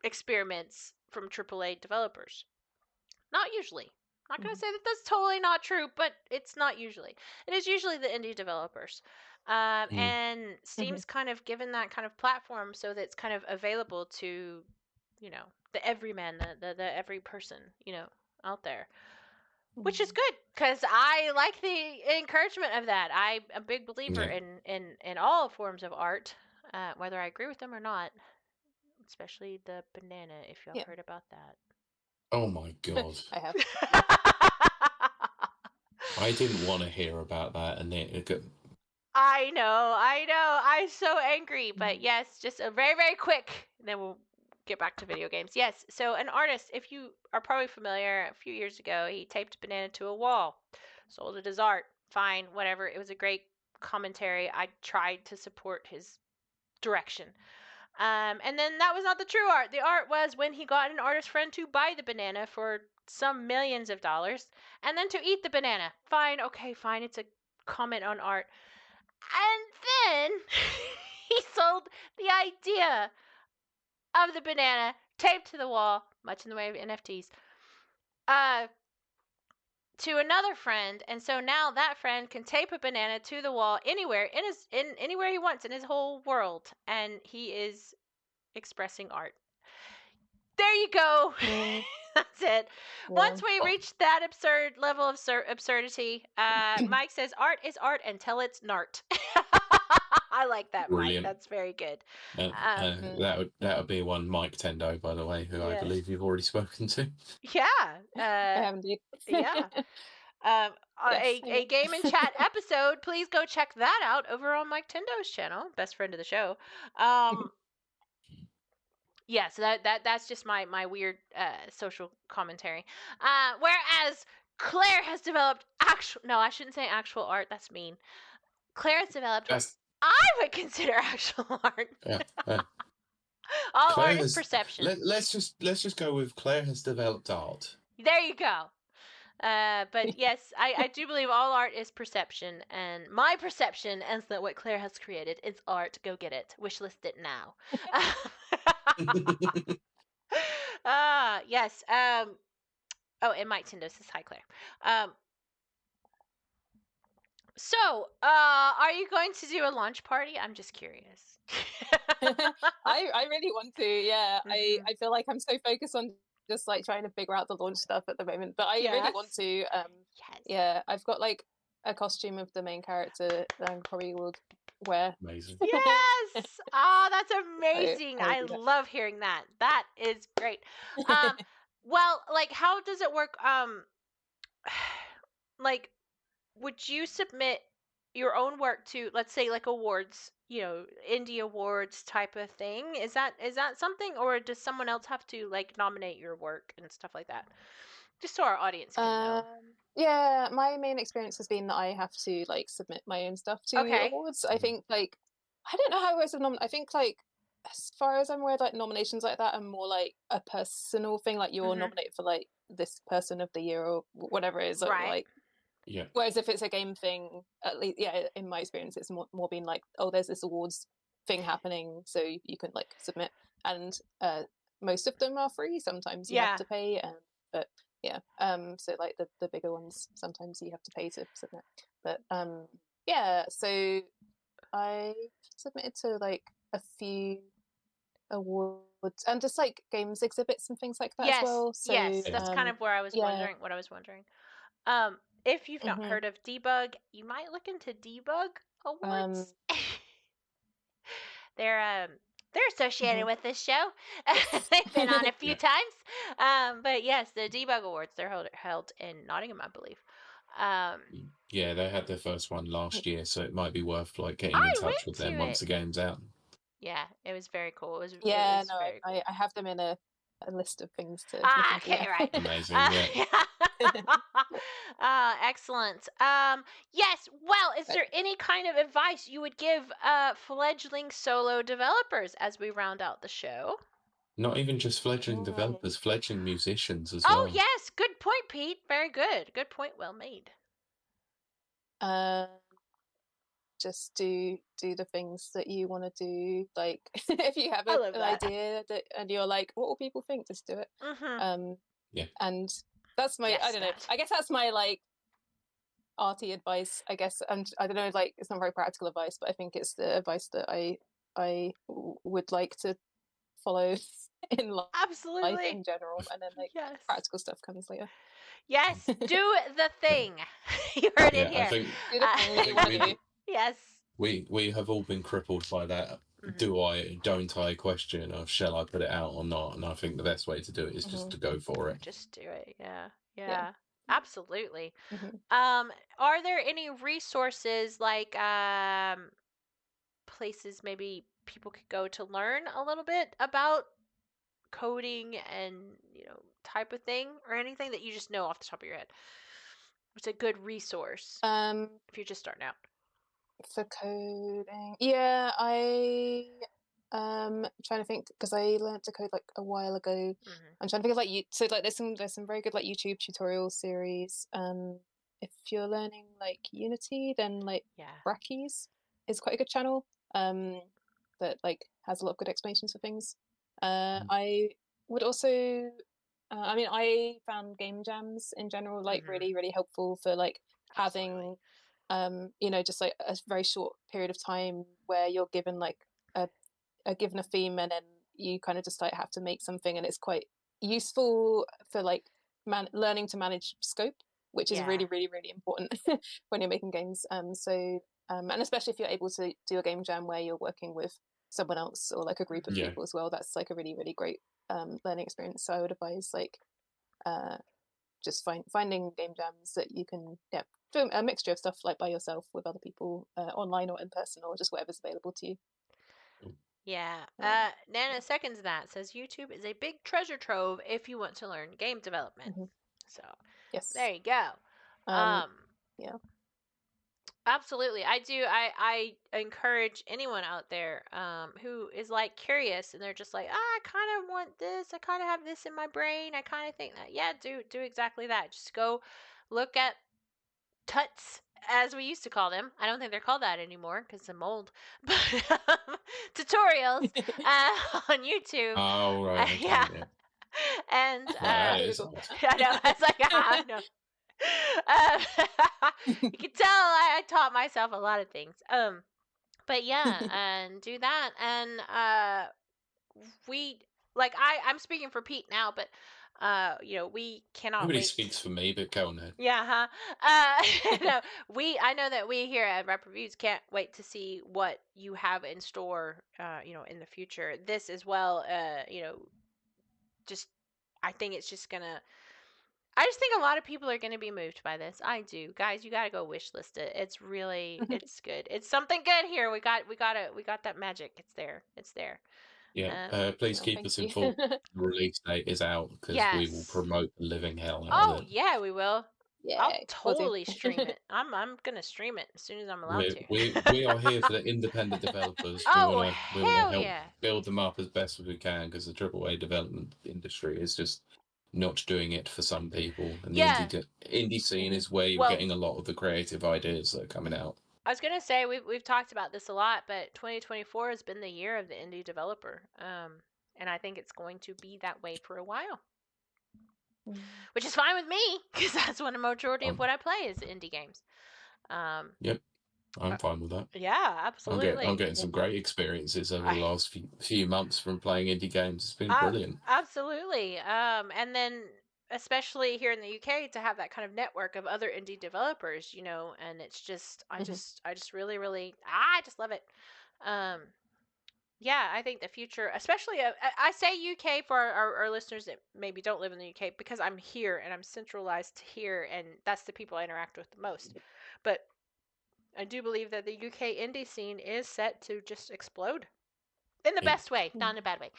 experiments from AAA developers. Not usually. I'm not going to say that that's totally not true, but it's not usually. It is usually the indie developers. And Steam's kind of given that kind of platform so that it's kind of available to, you know, the everyman, the every person, you know, out there. Which is good, because I like the encouragement of that. I'm a big believer in all forms of art, whether I agree with them or not. Especially the banana, if y'all heard about that. Oh my god. I have. I didn't want to hear about that, and I know. I'm so angry, but yes, just a very, very quick, and then we'll get back to video games. Yes, so an artist, if you are probably familiar, a few years ago, he taped a banana to a wall, sold it as art. Fine, whatever. It was a great commentary. I tried to support his direction. And then that was not the true art. The art was when he got an artist friend to buy the banana for some millions of dollars, and then to eat the banana. Fine, okay, fine. It's a comment on art. And then he sold the idea of the banana taped to the wall, much in the way of NFTs, to another friend, and so now that friend can tape a banana to the wall anywhere in anywhere he wants in his whole world, and he is expressing art. There you go. That's it. Yeah. Once we reach that absurd level of absurdity, Mike says art is art until it's nart. I like that, brilliant. Mike. That's very good. That would be one Mike Tendo, by the way, who I believe you've already spoken to. Yeah. I have indeed. Yeah. A game and chat episode. Please go check that out over on Mike Tendo's channel, best friend of the show. Yeah, so that's just my weird social commentary. Whereas Claire has developed I shouldn't say actual art. That's mean. Claire has developed what I would consider actual art. All art is perception. Let's just go with Claire has developed art. There you go. But yes, I do believe all art is perception, and my perception is that what Claire has created is art. Go get it. Wishlist it now. Yes. And Mike Tindo says hi, Claire. So, are you going to do a launch party? I'm just curious. I really want to. Yeah, I feel like I'm so focused on just like trying to figure out the launch stuff at the moment, but I really want to. Yeah, I've got like a costume of the main character that I probably will where. Amazing. Yes. Oh, that's amazing. I would I do that. love hearing that. That is great. Well, like, how does it work? Like, would you submit your own work to, let's say, like awards, indie awards type of thing? Is that something, or does someone else have to like nominate your work and stuff like that? Just so our audience can know. Yeah, my main experience has been that I have to like submit my own stuff to awards. I think like I don't know how it works with I think like as far as I'm aware, like nominations like that are more like a personal thing. Like you're nominated for like this person of the year or whatever it is. Right. Like Yeah. Whereas if it's a game thing, at least in my experience, it's more being like, oh, there's this awards thing happening, so you can like submit, and most of them are free. Sometimes you have to pay, but yeah, so like the bigger ones, sometimes you have to pay to submit. But yeah, so I submitted to like a few awards and just like games exhibits and things like that as well. So yes, that's kind of where I was wondering. What I was wondering. If you've not heard of Debug, you might look into Debug Awards. They're associated with this show. They've been on a few times. But yes, the Debug Awards, they're held in Nottingham, I believe. Yeah, they had their first one last year, so it might be worth like getting in touch with them once the game's out. Yeah, it was very cool. It was cool. I have them in a list of things to look into. Okay, right. Amazing, yeah. Excellent. Yes, well, is there any kind of advice you would give fledgling solo developers as we round out the show? Not even just fledgling developers, fledgling musicians as well. Oh, yes. Good point, Pete. Very good. Good point. Well made. Just do the things that you want to do. Like if you have an idea that and you're like, what will people think? Just do it. Yeah. And that's my I don't know. I guess that's my like arty advice, I guess. And I don't know, like it's not very practical advice, but I think it's the advice that I would like to follow in life. Absolutely. Life in general, and then like practical stuff comes later. Yes, do the thing. You heard it here. I think, do the thing that you want to do. Yes. We have all been crippled by that don't I question of shall I put it out or not, and I think the best way to do it is just to go for it. Just do it. Yeah. Absolutely. Are there any resources like places maybe people could go to learn a little bit about coding and type of thing, or anything that you just know off the top of your head? What's a good resource if you're just starting out? For coding, I trying to think, because I learned to code like a while ago. I'm trying to think of like there's some very good like YouTube tutorial series. If you're learning like Unity, then like Brackeys is quite a good channel that like has a lot of good explanations for things. I would also I mean, I found game jams in general like really, really helpful for like having just like a very short period of time where you're given like given a theme, and then you kind of just like have to make something, and it's quite useful for like learning to manage scope, which is really, really, really important when you're making games. And especially if you're able to do a game jam where you're working with someone else or like a group of people as well, that's like a really, really great learning experience. So I would advise like just finding game jams that you can do a mixture of stuff like by yourself, with other people, online or in person, or just whatever's available to you. Nana seconds that, says YouTube is a big treasure trove if you want to learn game development. So there you go. Absolutely. I encourage anyone out there who is like curious and they're just like, I kind of want this, I kind of have this in my brain, I kind of think that, do exactly that. Just go look at tuts, as we used to call them. I don't think they're called that anymore because I'm old. But tutorials on YouTube. Oh, right. Okay, yeah. And I know. I was like, I know. You can tell I taught myself a lot of things. But yeah, and do that. And we, like, I'm speaking for Pete now, but we cannot Nobody wait. speaks for me, but go on ahead. Yeah, no, I know that we here at Rap Reviews can't wait to see what you have in store, in the future. This as well, just, I think it's just gonna, I just think a lot of people are gonna be moved by this. I do. Guys, you gotta go wish list it. It's really, it's good. It's something good here. We got that magic. It's there. It's there. Yeah, please keep us informed when the release date is out, because we will promote the living hell out of it. Yeah, we will. Yeah, I'll totally stream it. I'm gonna stream it as soon as I'm allowed to. We are here for the independent developers. We want to help build them up as best as we can, because the AAA development industry is just not doing it for some people, and the indie scene is where you're getting a lot of the creative ideas that are coming out. I was gonna say we've talked about this a lot, but 2024 has been the year of the indie developer, and I think it's going to be that way for a while, which is fine with me, because that's when the majority of what I play is indie games. Yep, I'm fine with that. Yeah, absolutely. I'm getting some great experiences over the last few months from playing indie games. It's been brilliant. Absolutely. And then especially here in the UK, to have that kind of network of other indie developers, and it's just, I just really, really, I just love it. Yeah, I think the future, especially, I say UK for our listeners that maybe don't live in the UK, because I'm here and I'm centralized here, and that's the people I interact with the most. But I do believe that the UK indie scene is set to just explode in the best way, not in a bad way.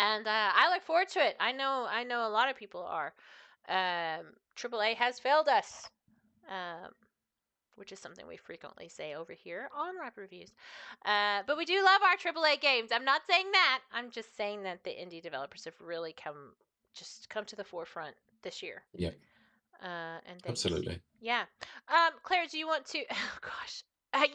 And I look forward to it. I know a lot of people are. AAA has failed us, which is something we frequently say over here on Rap Reviews. But we do love our AAA games. I'm not saying that. I'm just saying that the indie developers have really come to the forefront this year. Yeah. And things. Absolutely. Yeah. Claire, do you want to? Oh gosh.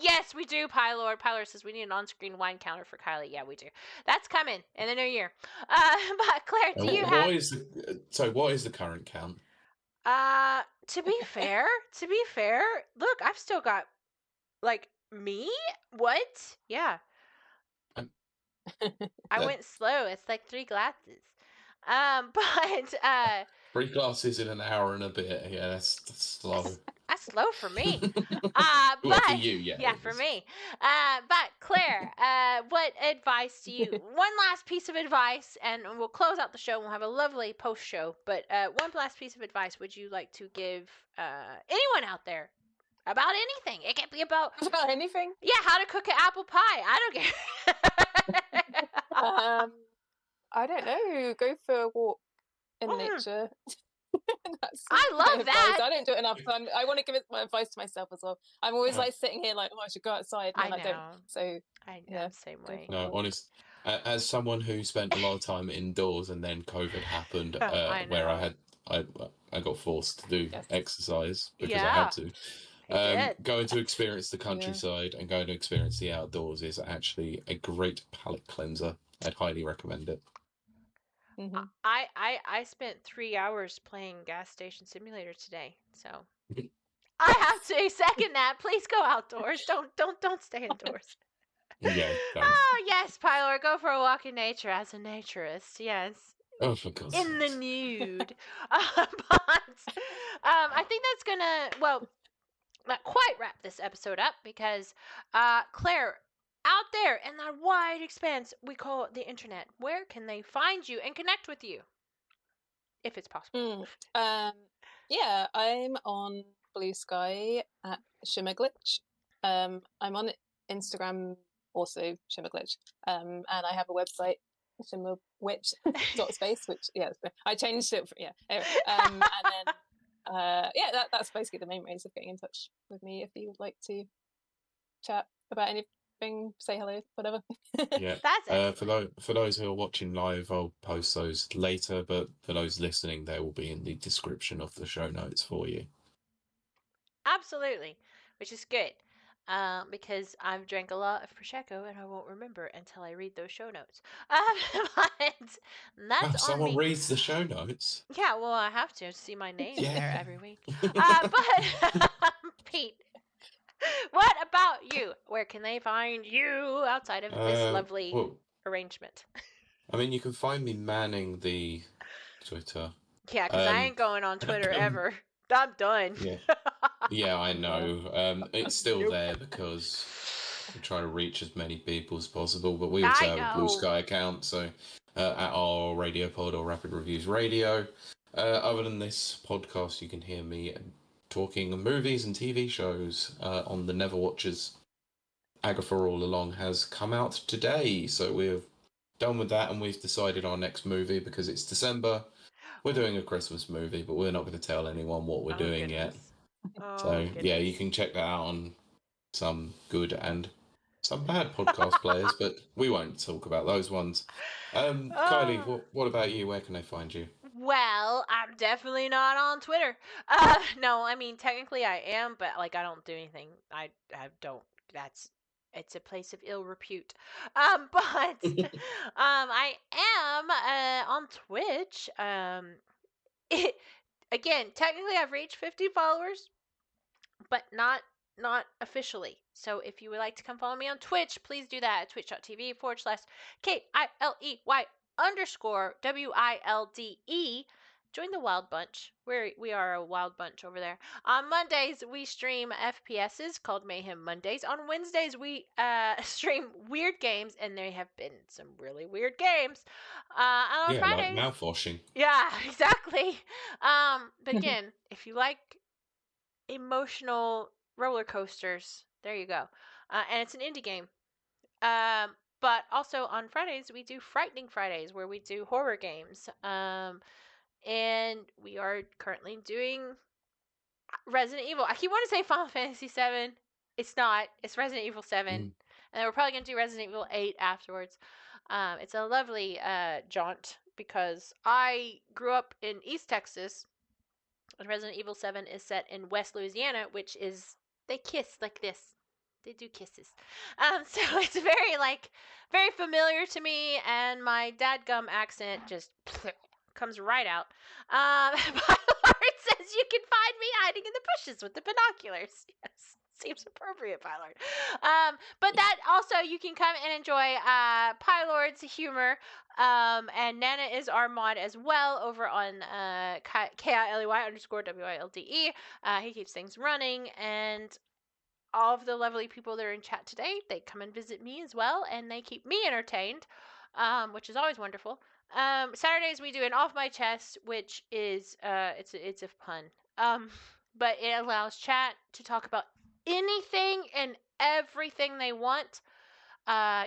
Yes, we do. Pylor says we need an on-screen wine counter for Kiley. Yeah, we do. That's coming in the new year. But Claire, do you have? What is the current count? To be fair, look, I've still got, like, me. What? Yeah. I went slow. It's like 3 glasses. But 3 glasses in an hour and a bit. Yeah, that's slow. That's slow for me. Well, for you, yeah. Yeah, for me. But Claire, what advice do you? One last piece of advice, and we'll close out the show. We'll have a lovely post show. But one last piece of advice would you like to give anyone out there about anything? It can be about anything. Yeah, how to cook an apple pie. I don't care. I don't know. Go for a walk in nature. I love that. I don't do it enough. So I want to give my advice to myself as well. I'm always like sitting here like, I should go outside, and I don't. So I know, same way. No, honest. As someone who spent a lot of time indoors, and then COVID happened, where I got forced to do exercise because I had to. Going to experience the countryside and going to experience the outdoors is actually a great palate cleanser. I'd highly recommend it. Mm-hmm. I spent 3 hours playing Gas Station Simulator today, so I have to second that. Please go outdoors. Don't stay indoors. Yeah. Oh yes, Pylor, go for a walk in nature as a naturist. Yes. Oh, for God's in the nude. But I think that's gonna not quite wrap this episode up, because Claire, out there in that wide expanse we call the internet, where can they find you and connect with you, if it's possible? Yeah, I'm on Blue Sky at Shimmerglitch. I'm on Instagram also, Shimmerglitch. And I have a website, shimmerwitch.space, which I changed it anyway. And then that's basically the main ways of getting in touch with me if you would like to chat about anything, say hello, whatever. Yeah, that's it. For those who are watching live, I'll post those later, but for those listening, they will be in the description of the show notes for you. Absolutely, which is good, because I've drank a lot of Prosecco and I won't remember until I read those show notes. But that's someone reads the show notes. Yeah, well, I have to see my name there every week. But Pete, what about you? Where can they find you outside of this lovely arrangement? I mean, you can find me manning the Twitter. Yeah, because I ain't going on Twitter ever. I'm done. Yeah. Yeah, I know. It's still there because I'm trying to reach as many people as possible, but we also have a Blue Sky account, so at our Radio Pod or Rapid Reviews Radio. Other than this podcast, you can hear me talking movies and TV shows on the Never Watchers. Agatha All Along has come out today, so we're done with that, and we've decided our next movie because it's December. We're doing a Christmas movie, but we're not going to tell anyone what we're doing yet. So, yeah, you can check that out on some good and some bad podcast players, but we won't talk about those ones. Kylie, what about you? Where can they find you? Well, I'm definitely not on Twitter. No, I mean, technically I am, but, like, I don't do anything. I don't, it's a place of ill repute. But, I am, on Twitch. Again, technically I've reached 50 followers, but not officially. So if you would like to come follow me on Twitch, please do that at twitch.tv/KILEY_WILDE. Join the Wilde Bunch. We are a Wild Bunch over there. On Mondays, we stream FPSs called Mayhem Mondays. On Wednesdays, we stream weird games, and there have been some really weird games. And on Fridays, like mouthwashing. Yeah, exactly. But again, if you like emotional roller coasters, there you go. And it's an indie game. But also on Fridays we do Frightening Fridays, where we do horror games. And we are currently doing Resident Evil. I keep wanting to say Final Fantasy 7. It's not. It's Resident Evil 7. And then we're probably going to do Resident Evil 8 afterwards. It's a lovely jaunt because I grew up in East Texas. Resident Evil 7 is set in West Louisiana, which is, they kiss like this. They do kisses. So it's very familiar to me, and my dadgum accent just comes right out. Bylord says you can find me hiding in the bushes with the binoculars. Yes. Seems appropriate, Pylord. But that also, you can come and enjoy Pylord's humor. And Nana is our mod as well over on KILEY_WILDE. He keeps things running, and all of the lovely people that are in chat today, they come and visit me as well, and they keep me entertained, which is always wonderful. Saturdays we do an Off My Chest, which is it's a pun. But it allows chat to talk about anything and everything they want.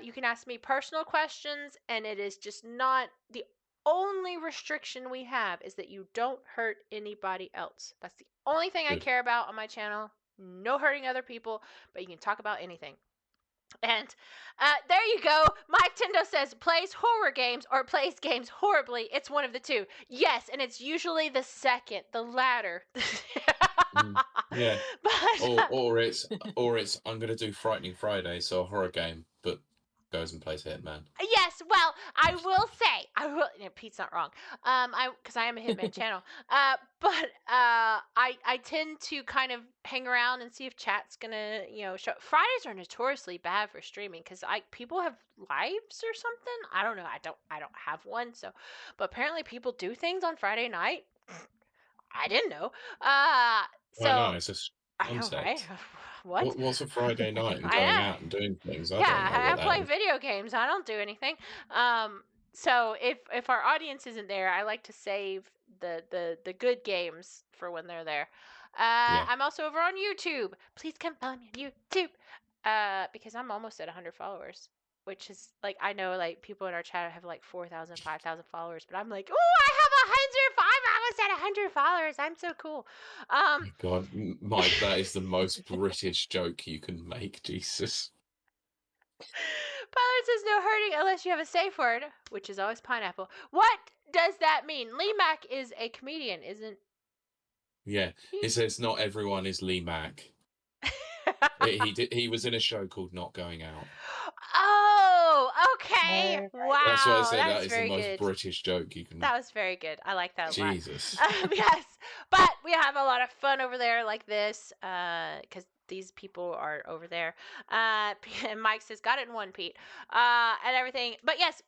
You can ask me personal questions, and it is just not, the only restriction we have is that you don't hurt anybody else. That's the only thing I care about on my channel. No hurting other people, but you can talk about anything. And there you go. Mike Tendo says, plays horror games or plays games horribly. It's one of the two. Yes, and it's usually the second, the latter. Yeah. But, or it's I'm gonna do Frightening Friday, so a horror game, but goes and plays Hitman. Yes, well, I will say, no, Pete's not wrong. Because I am a Hitman channel. But I tend to kind of hang around and see if chat's gonna, show. Fridays are notoriously bad for streaming because people have lives or something. I don't know. I don't have one. So, but apparently people do things on Friday night. I didn't know. So I know, it's just concept. I know, right? What? What's a Friday night and going out and doing things? I play video games. I don't do anything. So if our audience isn't there, I like to save the good games for when they're there. I'm also over on YouTube. Please come follow me on YouTube. Because I'm almost at 100 followers. Which is, I know, people in our chat have, 4,000, 5,000 followers. But I'm like, ooh, I have 105. I'm almost at 100 followers. I'm so cool. God, Mike, that is the most British joke you can make, Jesus. Pilot says no hurting unless you have a safe word, which is always pineapple. What does that mean? Lee Mack is a comedian, isn't Yeah, it says not everyone is Lee Mack. He was in a show called Not Going Out. Oh, okay. Wow. That's why I said that is the most British joke you can. That was very good. I like that a lot. Jesus. Yes, but we have a lot of fun over there like this because these people are over there. And Mike says, got it in one, Pete, and everything. But yes,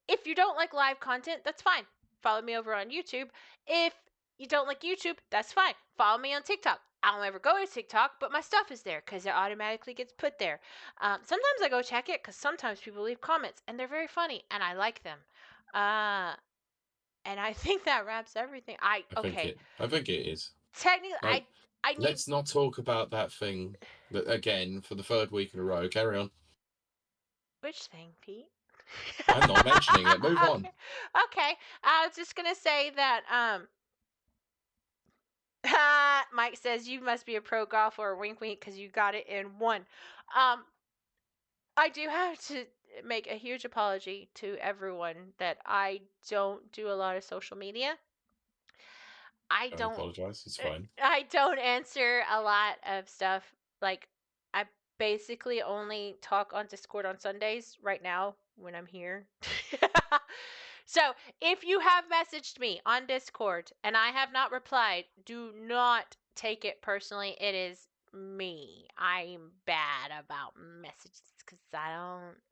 if you don't like live content, that's fine. Follow me over on YouTube. If you don't like YouTube, that's fine. Follow me on TikTok. I don't ever go to TikTok, but my stuff is there because it automatically gets put there. Sometimes I go check it because sometimes people leave comments and they're very funny and I like them. And I think that wraps everything. I think it is. Technically, Like, I need... Let's not talk about that thing again for the third week in a row. Carry on. Which thing, Pete? I'm not mentioning it. Move on. Okay. I was just gonna say that Mike says you must be a pro golfer, wink wink, because you got it in one. I do have to make a huge apology to everyone that I don't do a lot of social media. I don't apologize. It's fine. I don't answer a lot of stuff. Like, I basically only talk on Discord on Sundays right now when I'm here. So, if you have messaged me on Discord and I have not replied, do not take it personally. It is me. I'm bad about messages because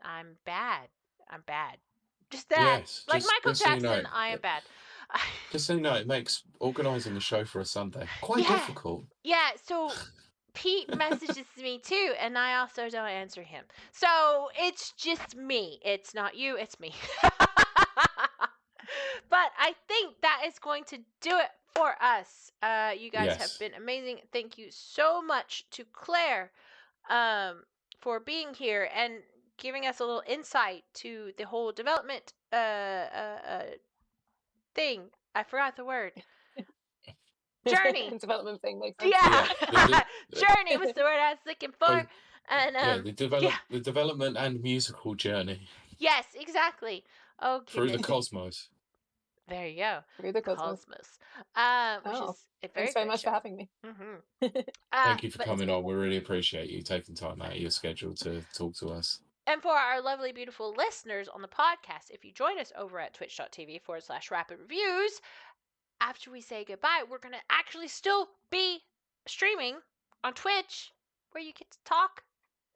I'm bad. I'm bad. Just that. Yes, like just, Michael Jackson, so you know, I am bad. Just so you know, it makes organising a show for a Sunday quite difficult. Yeah, so Pete messages me too, and I also don't answer him. So it's just me. It's not you, it's me. But I think that is going to do it for us. You guys have been amazing. Thank you so much to Claire for being here and giving us a little insight to the whole development thing. I forgot the word. Journey. Development thing makes sense. Yeah. Journey was the word I was looking for. And the development and musical journey. Yes, exactly. Oh, through the cosmos. There you go. Through the cosmos. Which is a very Thanks so much for having me. Thank you for coming on. We really appreciate you taking time out of your schedule to talk to us. And for our lovely, beautiful listeners on the podcast, if you join us over at twitch.tv/rapid reviews, after we say goodbye, we're going to actually still be streaming on Twitch where you get to talk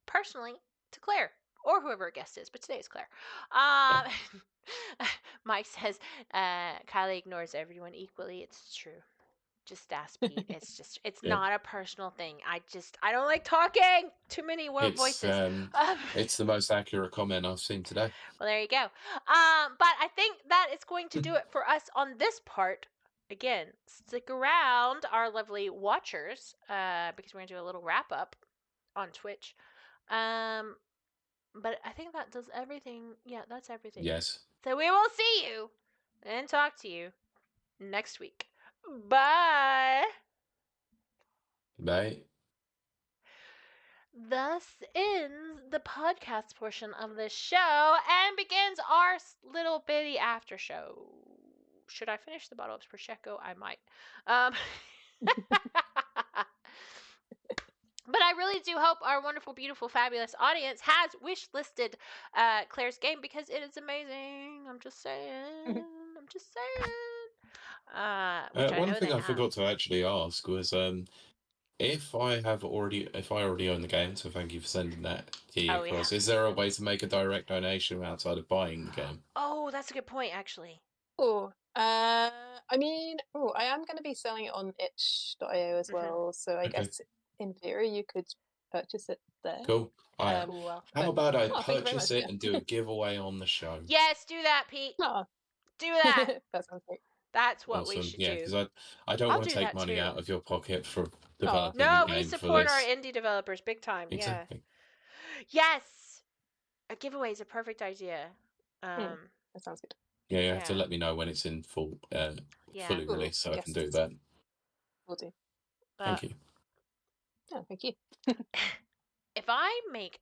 personally to Claire or whoever a guest is, but today it's Claire. Mike says, Kylie ignores everyone equally. It's true. Just ask Pete. It's not a personal thing. I don't like talking. Too many voices. It's the most accurate comment I've seen today. Well, there you go. But I think that is going to do it for us on this part. Again, stick around, our lovely watchers, because we're going to do a little wrap up on Twitch. But I think that does everything. Yeah, that's everything. Yes. So we will see you and talk to you next week. Bye. Bye. Thus ends the podcast portion of this show and begins our little bitty after show. Should I finish the bottle of Prosecco? I might. But I really do hope our wonderful, beautiful, fabulous audience has wish-listed Claire's game because it is amazing. I'm just saying. One thing I forgot to actually ask was if I already own the game, so thank you for sending that here across. Is there a way to make a direct donation outside of buying the game? Oh, that's a good point, actually. Oh, I am going to be selling it on itch.io as well, so I guess in theory you could purchase it there. Cool. How about I purchase it and do a giveaway on the show? Yes, do that, Pete. Do that. That sounds great. That's what we should do. Yeah, because I don't want to take money out of your pocket for developing No, the game. we support our indie developers big time. Exactly. Yeah. Yes. A giveaway is a perfect idea. That sounds good. Yeah, you have to let me know when it's in fully released so I can do that. Will do. Thank you. Oh, thank you. If I make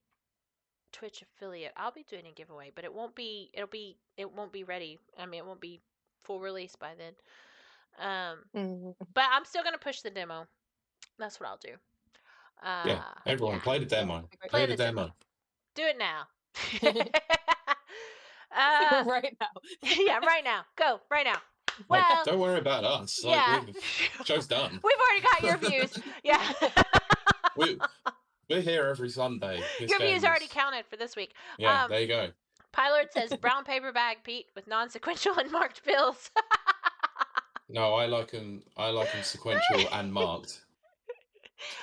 Twitch affiliate, I'll be doing a giveaway, but it won't be ready. I mean, it won't be full release by then. But I'm still gonna push the demo. That's what I'll do. Everyone play the demo. Play the demo. Do it now. Right now. Yeah, right now. Go right now. Well, don't worry about us. Show's done. We've already got your views. Yeah. We're here every Sunday. Your views already counted for this week. Yeah, there you go. Pilot says brown paper bag, Pete, with non-sequential and marked bills. No, I like them sequential and marked.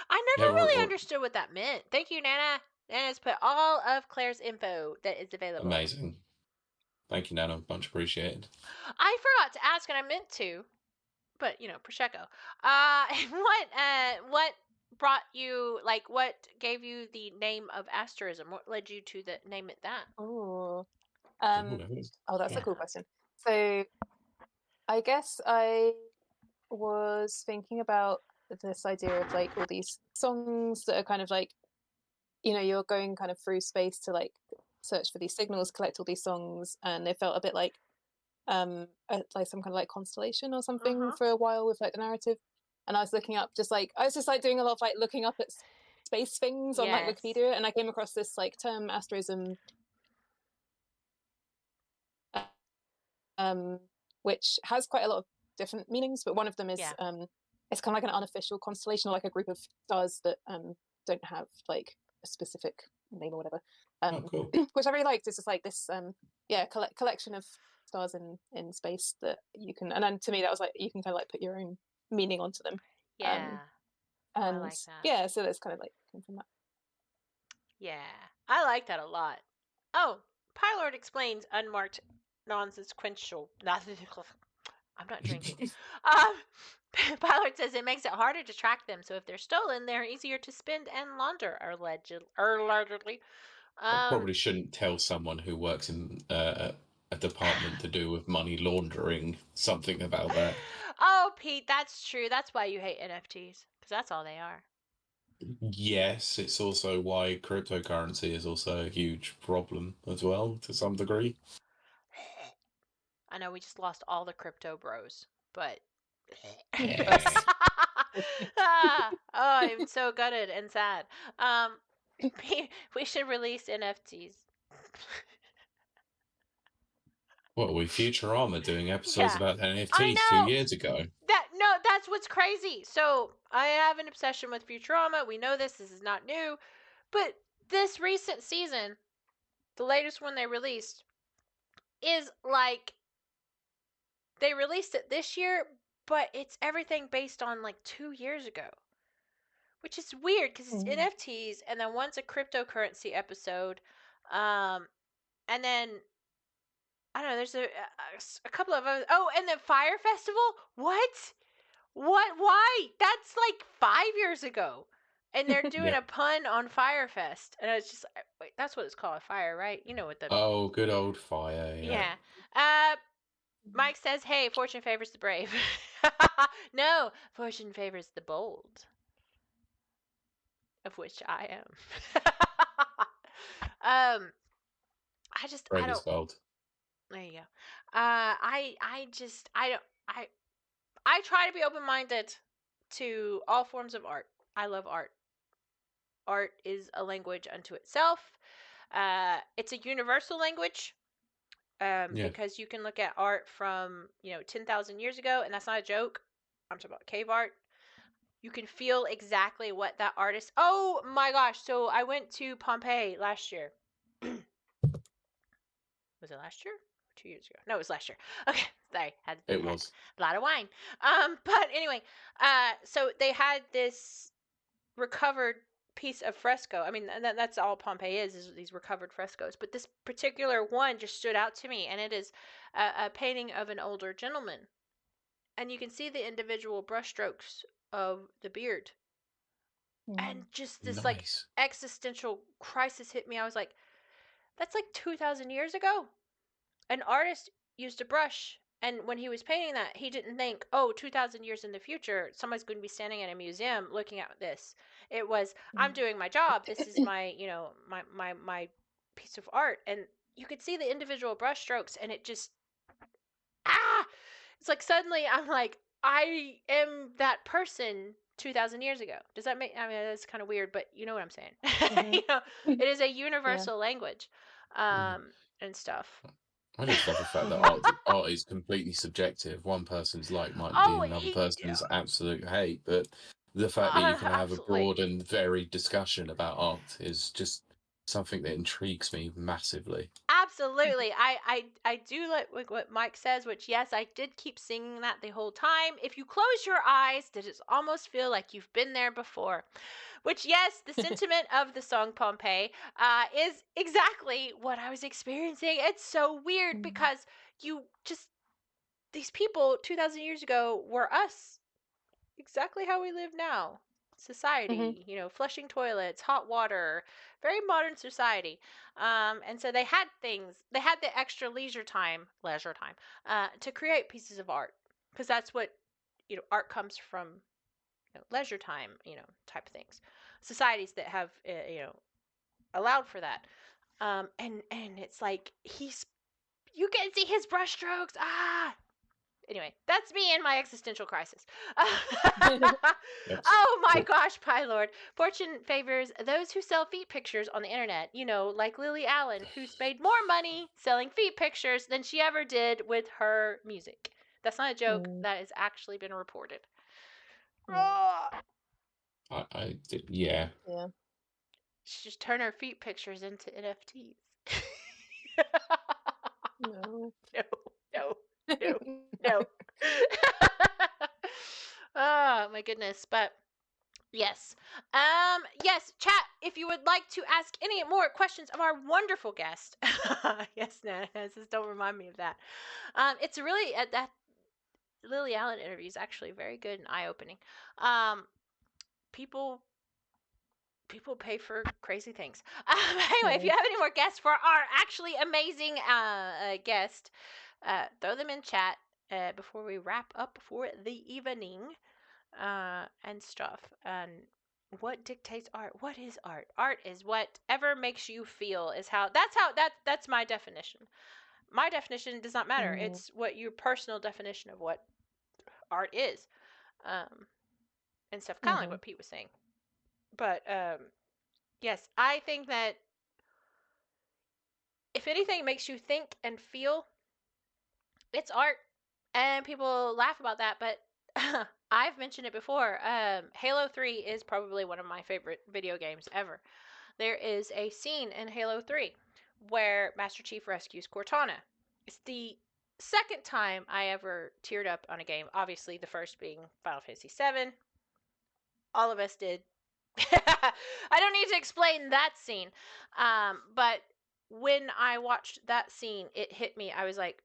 I never really understood what that meant. Thank you, Nana. Nana's put all of Claire's info that is available. Amazing. Thank you, Nana. Much appreciated. I forgot to ask, and I meant to, but Prosecco. What brought you, like, what gave you the name of Asterism? What led you to name it that? That's a cool question. So, I guess I was thinking about this idea of like all these songs that are kind of like, you're going kind of through space to like search for these signals, collect all these songs, and they felt a bit like like some kind of like constellation or something for a while with like the narrative. And I was looking up I was just doing a lot of like looking up at space things on like Wikipedia, and I came across this like term asterism, which has quite a lot of different meanings, but one of them is it's kind of like an unofficial constellation, or like a group of stars that don't have like a specific name or whatever. Cool. Which I really liked. It's just like this collection of stars in space that you can, and then to me that was like you can kind of like put your own meaning onto them. And I like that. So that's kind of like came from that. I like that a lot. Oh, Pilot explains unmarked non-sequential. I'm not drinking. Pilot says it makes it harder to track them, so if they're stolen, they're easier to spend and launder, allegedly. I probably shouldn't tell someone who works in a department to do with money laundering something about that. Oh, Pete, that's true. That's why you hate NFTs, because that's all they are. Yes, it's also why cryptocurrency is also a huge problem as well, to some degree. I know we just lost all the crypto bros, but I'm so gutted and sad. We should release NFTs. What are we, Futurama, doing episodes about NFTs 2 years ago? That's what's crazy. So I have an obsession with Futurama. We know this is not new, but this recent season, the latest one they released, is like they released it this year, but it's everything based on like 2 years ago, which is weird because it's NFTs, and then one's a cryptocurrency episode, and then I don't know. There's a couple of others. Oh, and the Fire Festival. What? Why? That's like 5 years ago, and they're doing a pun on Firefest, and it's just wait. That's what it's called, fire, right? You know what the good old fire. Yeah. Mike says, "Hey, fortune favors the brave." No, fortune favors the bold, of which I am. Brave is bold. There you go. I try to be open-minded to all forms of art. I love art. Art is a language unto itself. It's a universal language. Because you can look at art from 10,000 years ago, and that's not a joke. I'm talking about cave art. You can feel exactly what that artist. Oh my gosh! So I went to Pompeii last year. Was it last year? 2 years ago? No, it was last year. Okay, sorry. It was a lot of wine. But anyway, so they had this recovered piece of fresco. I mean, that's all Pompeii is these recovered frescoes. But this particular one just stood out to me, and it is a painting of an older gentleman, and you can see the individual brushstrokes of the beard, and just this like existential crisis hit me. I was like, that's like 2,000 years ago. An artist used a brush, and when he was painting that, he didn't think, 2,000 years in the future, somebody's going to be standing in a museum looking at this. It was, I'm doing my job. This is my, my piece of art. And you could see the individual brush strokes, and it just, it's like suddenly I'm like, I am that person 2,000 years ago. Does that make, I mean, that's kind of weird, but you know what I'm saying. It is a universal language, and stuff. I just love the fact that art is completely subjective. One person's like might be another person's absolute hate, but the fact that you can have a broad and varied discussion about art is just something that intrigues me massively. Absolutely. I do like what Mike says, which, yes, I did keep singing that the whole time. If you close your eyes, does it almost feel like you've been there before? Which, yes, the sentiment of the song Pompeii is exactly what I was experiencing. It's so weird because these people 2,000 years ago were us, exactly how we live now. Society, flushing toilets, hot water, very modern society. And so they had the extra leisure time, to create pieces of art, because that's what, art comes from, leisure time, type of things. Societies that have, allowed for that. And it's like you can see his brushstrokes. Anyway, that's me in my existential crisis. Oh my gosh, Pie Lord. Fortune favors those who sell feet pictures on the internet. Like Lily Allen, who's made more money selling feet pictures than she ever did with her music. That's not a joke. That has actually been reported. I did, yeah. Yeah. She just turned her feet pictures into NFTs. No. No. Oh my goodness. But yes. Yes, chat, if you would like to ask any more questions of our wonderful guest. Yes, no, don't remind me of that. It's really that Lily Allen interview is actually very good and eye-opening. People pay for crazy things. Anyway, if you have any more guests for our actually amazing guest, throw them in chat before we wrap up for the evening and stuff. And what dictates art? What is art? Art is whatever makes you feel. That's my definition. My definition does not matter. It's what your personal definition of what art is, and stuff. Kind of like what Pete was saying. But yes, I think that if anything makes you think and feel, it's art. And people laugh about that, but I've mentioned it before. Halo 3 is probably one of my favorite video games ever. There is a scene in Halo 3 where Master Chief rescues Cortana. It's the second time I ever teared up on a game. Obviously, the first being Final Fantasy VII. All of us did. I don't need to explain that scene. But when I watched that scene, it hit me. I was like,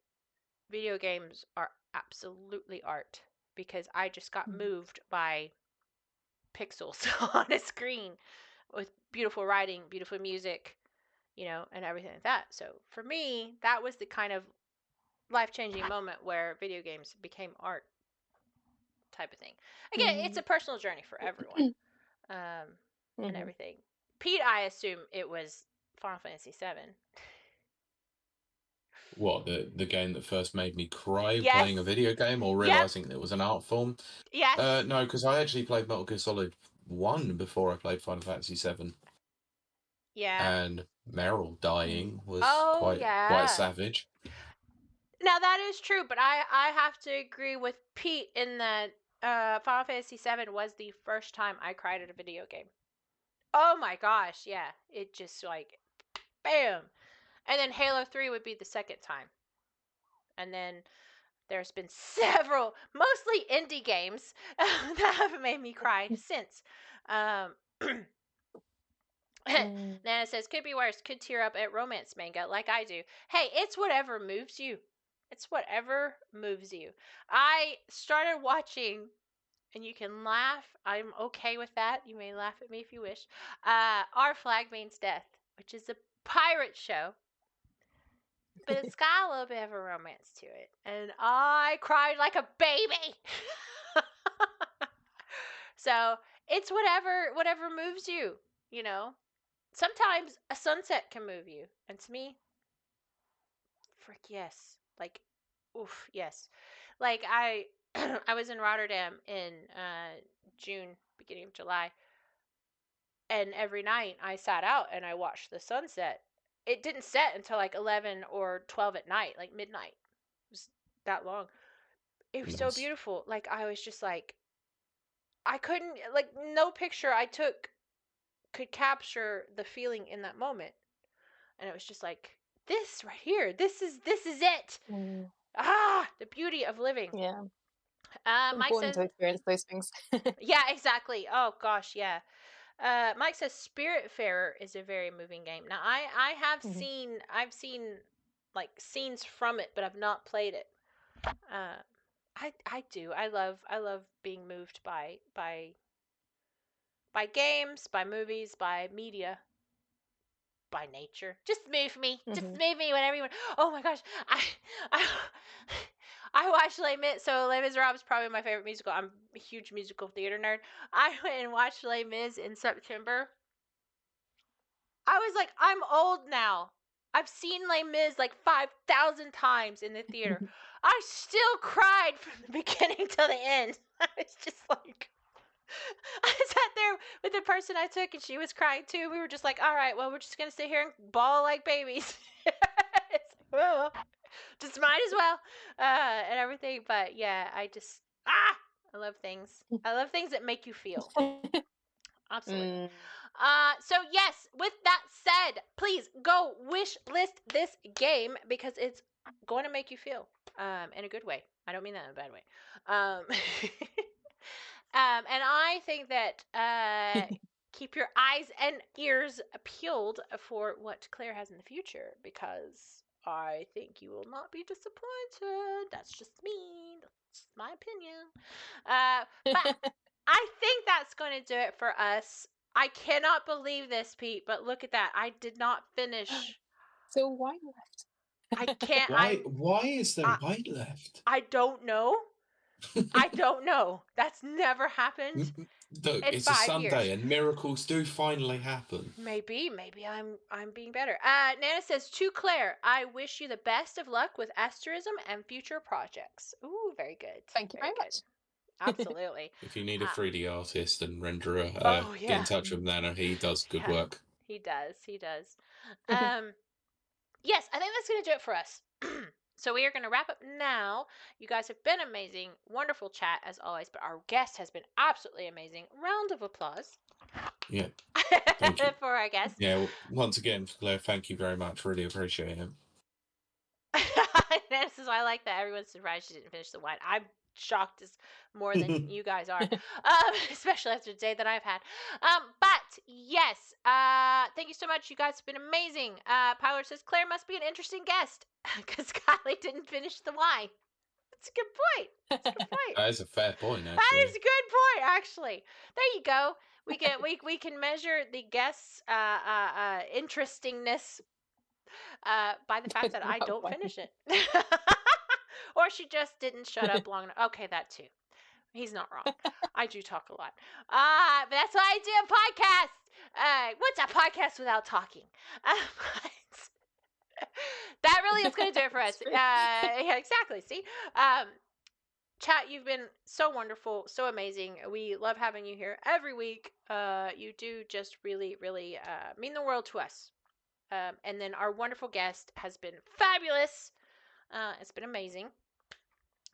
video games are absolutely art, because I just got moved by pixels on a screen with beautiful writing, beautiful music, and everything like that. So for me, that was the kind of life-changing moment where video games became art, type of thing. Again, it's a personal journey for everyone, and everything. Pete, I assume it was Final Fantasy VII. What, the game that first made me cry playing a video game, or realizing it was an art form? Yes. No, because I actually played Metal Gear Solid 1 before I played Final Fantasy 7. Yeah. And Meryl dying was quite savage. Now that is true, but I have to agree with Pete in that Final Fantasy VII was the first time I cried at a video game. Oh my gosh, yeah. It just like, bam. And then Halo 3 would be the second time. And then there's been several, mostly indie games, that have made me cry since. Nana says, could be worse. Could tear up at romance manga like I do. Hey, it's whatever moves you. It's whatever moves you. I started watching, and you can laugh. I'm okay with that. You may laugh at me if you wish. Our Flag Means Death, which is a pirate show, but it's got a little bit of a romance to it. And I cried like a baby. So it's whatever moves you, Sometimes a sunset can move you. And to me, frick yes. Like, oof, yes. Like I was in Rotterdam in June, beginning of July, and every night I sat out and I watched the sunset. It didn't set until like 11 or 12 at night, like midnight. It was that long. It was so beautiful. Like I was just like, I couldn't, like, no picture I took could capture the feeling in that moment. And it was just like, this right here. This is it. The beauty of living. Yeah. Mike Important says to experience those things. yeah, exactly. Oh gosh, yeah. Mike says Spiritfarer is a very moving game. Now I have seen like scenes from it, but I've not played it. I do. I love being moved by games, by movies, by media, by nature. Just move me. Just move me whenever you want. Oh my gosh. I watched Les Mis. So Les Miserables is probably my favorite musical. I'm a huge musical theater nerd. I went and watched Les Mis in September. I was like, I'm old now. I've seen Les Mis like 5,000 times in the theater. I still cried from the beginning till the end. I was just like, I sat there with the person I took and she was crying too. We were just like, all right, well, we're just going to sit here and bawl like babies. Well, just might as well, and everything. But yeah, I love things. I love things that make you feel. Absolutely. So yes, with that said, please go wish list this game because it's going to make you feel in a good way. I don't mean that in a bad way. And I think that keep your eyes and ears peeled for what Claire has in the future because I think you will not be disappointed. That's just me. That's just my opinion. But I think that's going to do it for us. I cannot believe this, Pete, but look at that. I did not finish. So why left? I can't. Why is there white left? I don't know. I don't know. That's never happened. Look, it's a Sunday and miracles do finally happen. Maybe I'm being better. Nana says, to Claire, I wish you the best of luck with Asterism and future projects. Ooh, very good. Thank you very much. Absolutely. If you need a 3D artist and renderer, get in touch with Nana. He does good work. He does. Yes, I think that's going to do it for us. So we are going to wrap up now. You guys have been amazing. Wonderful chat as always, but our guest has been absolutely amazing. Round of applause. Yeah. Thank you. For our guest. Yeah, once again, Claire, thank you very much. Really appreciate it. This is why I like that everyone's surprised she didn't finish the wine. I'm shocked as more than you guys are, especially after the day that I've had. But yes, thank you so much. You guys have been amazing. Power says Claire must be an interesting guest because Kiley didn't finish the wine. That's a good point. That is a fair point, actually. That is a good point, actually. There you go. We can measure the guest's interestingness by the fact that I don't finish it. Or she just didn't shut up long enough. Okay, that too. He's not wrong. I do talk a lot. But that's why I do a podcast. What's a podcast without talking? That really is going to do it for us. Yeah, exactly. See? Chat, you've been so wonderful, so amazing. We love having you here every week. You do just really, really mean the world to us. And then our wonderful guest has been fabulous. It's been amazing.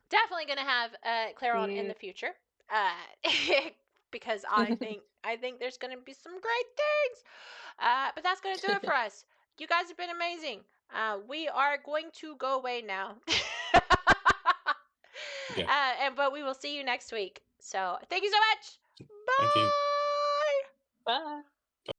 Definitely going to have Claire on in the future because I think there's going to be some great things. But that's going to do it for us. You guys have been amazing. We are going to go away now. Yeah. But we will see you next week. So thank you so much. Bye. Thank you. Bye.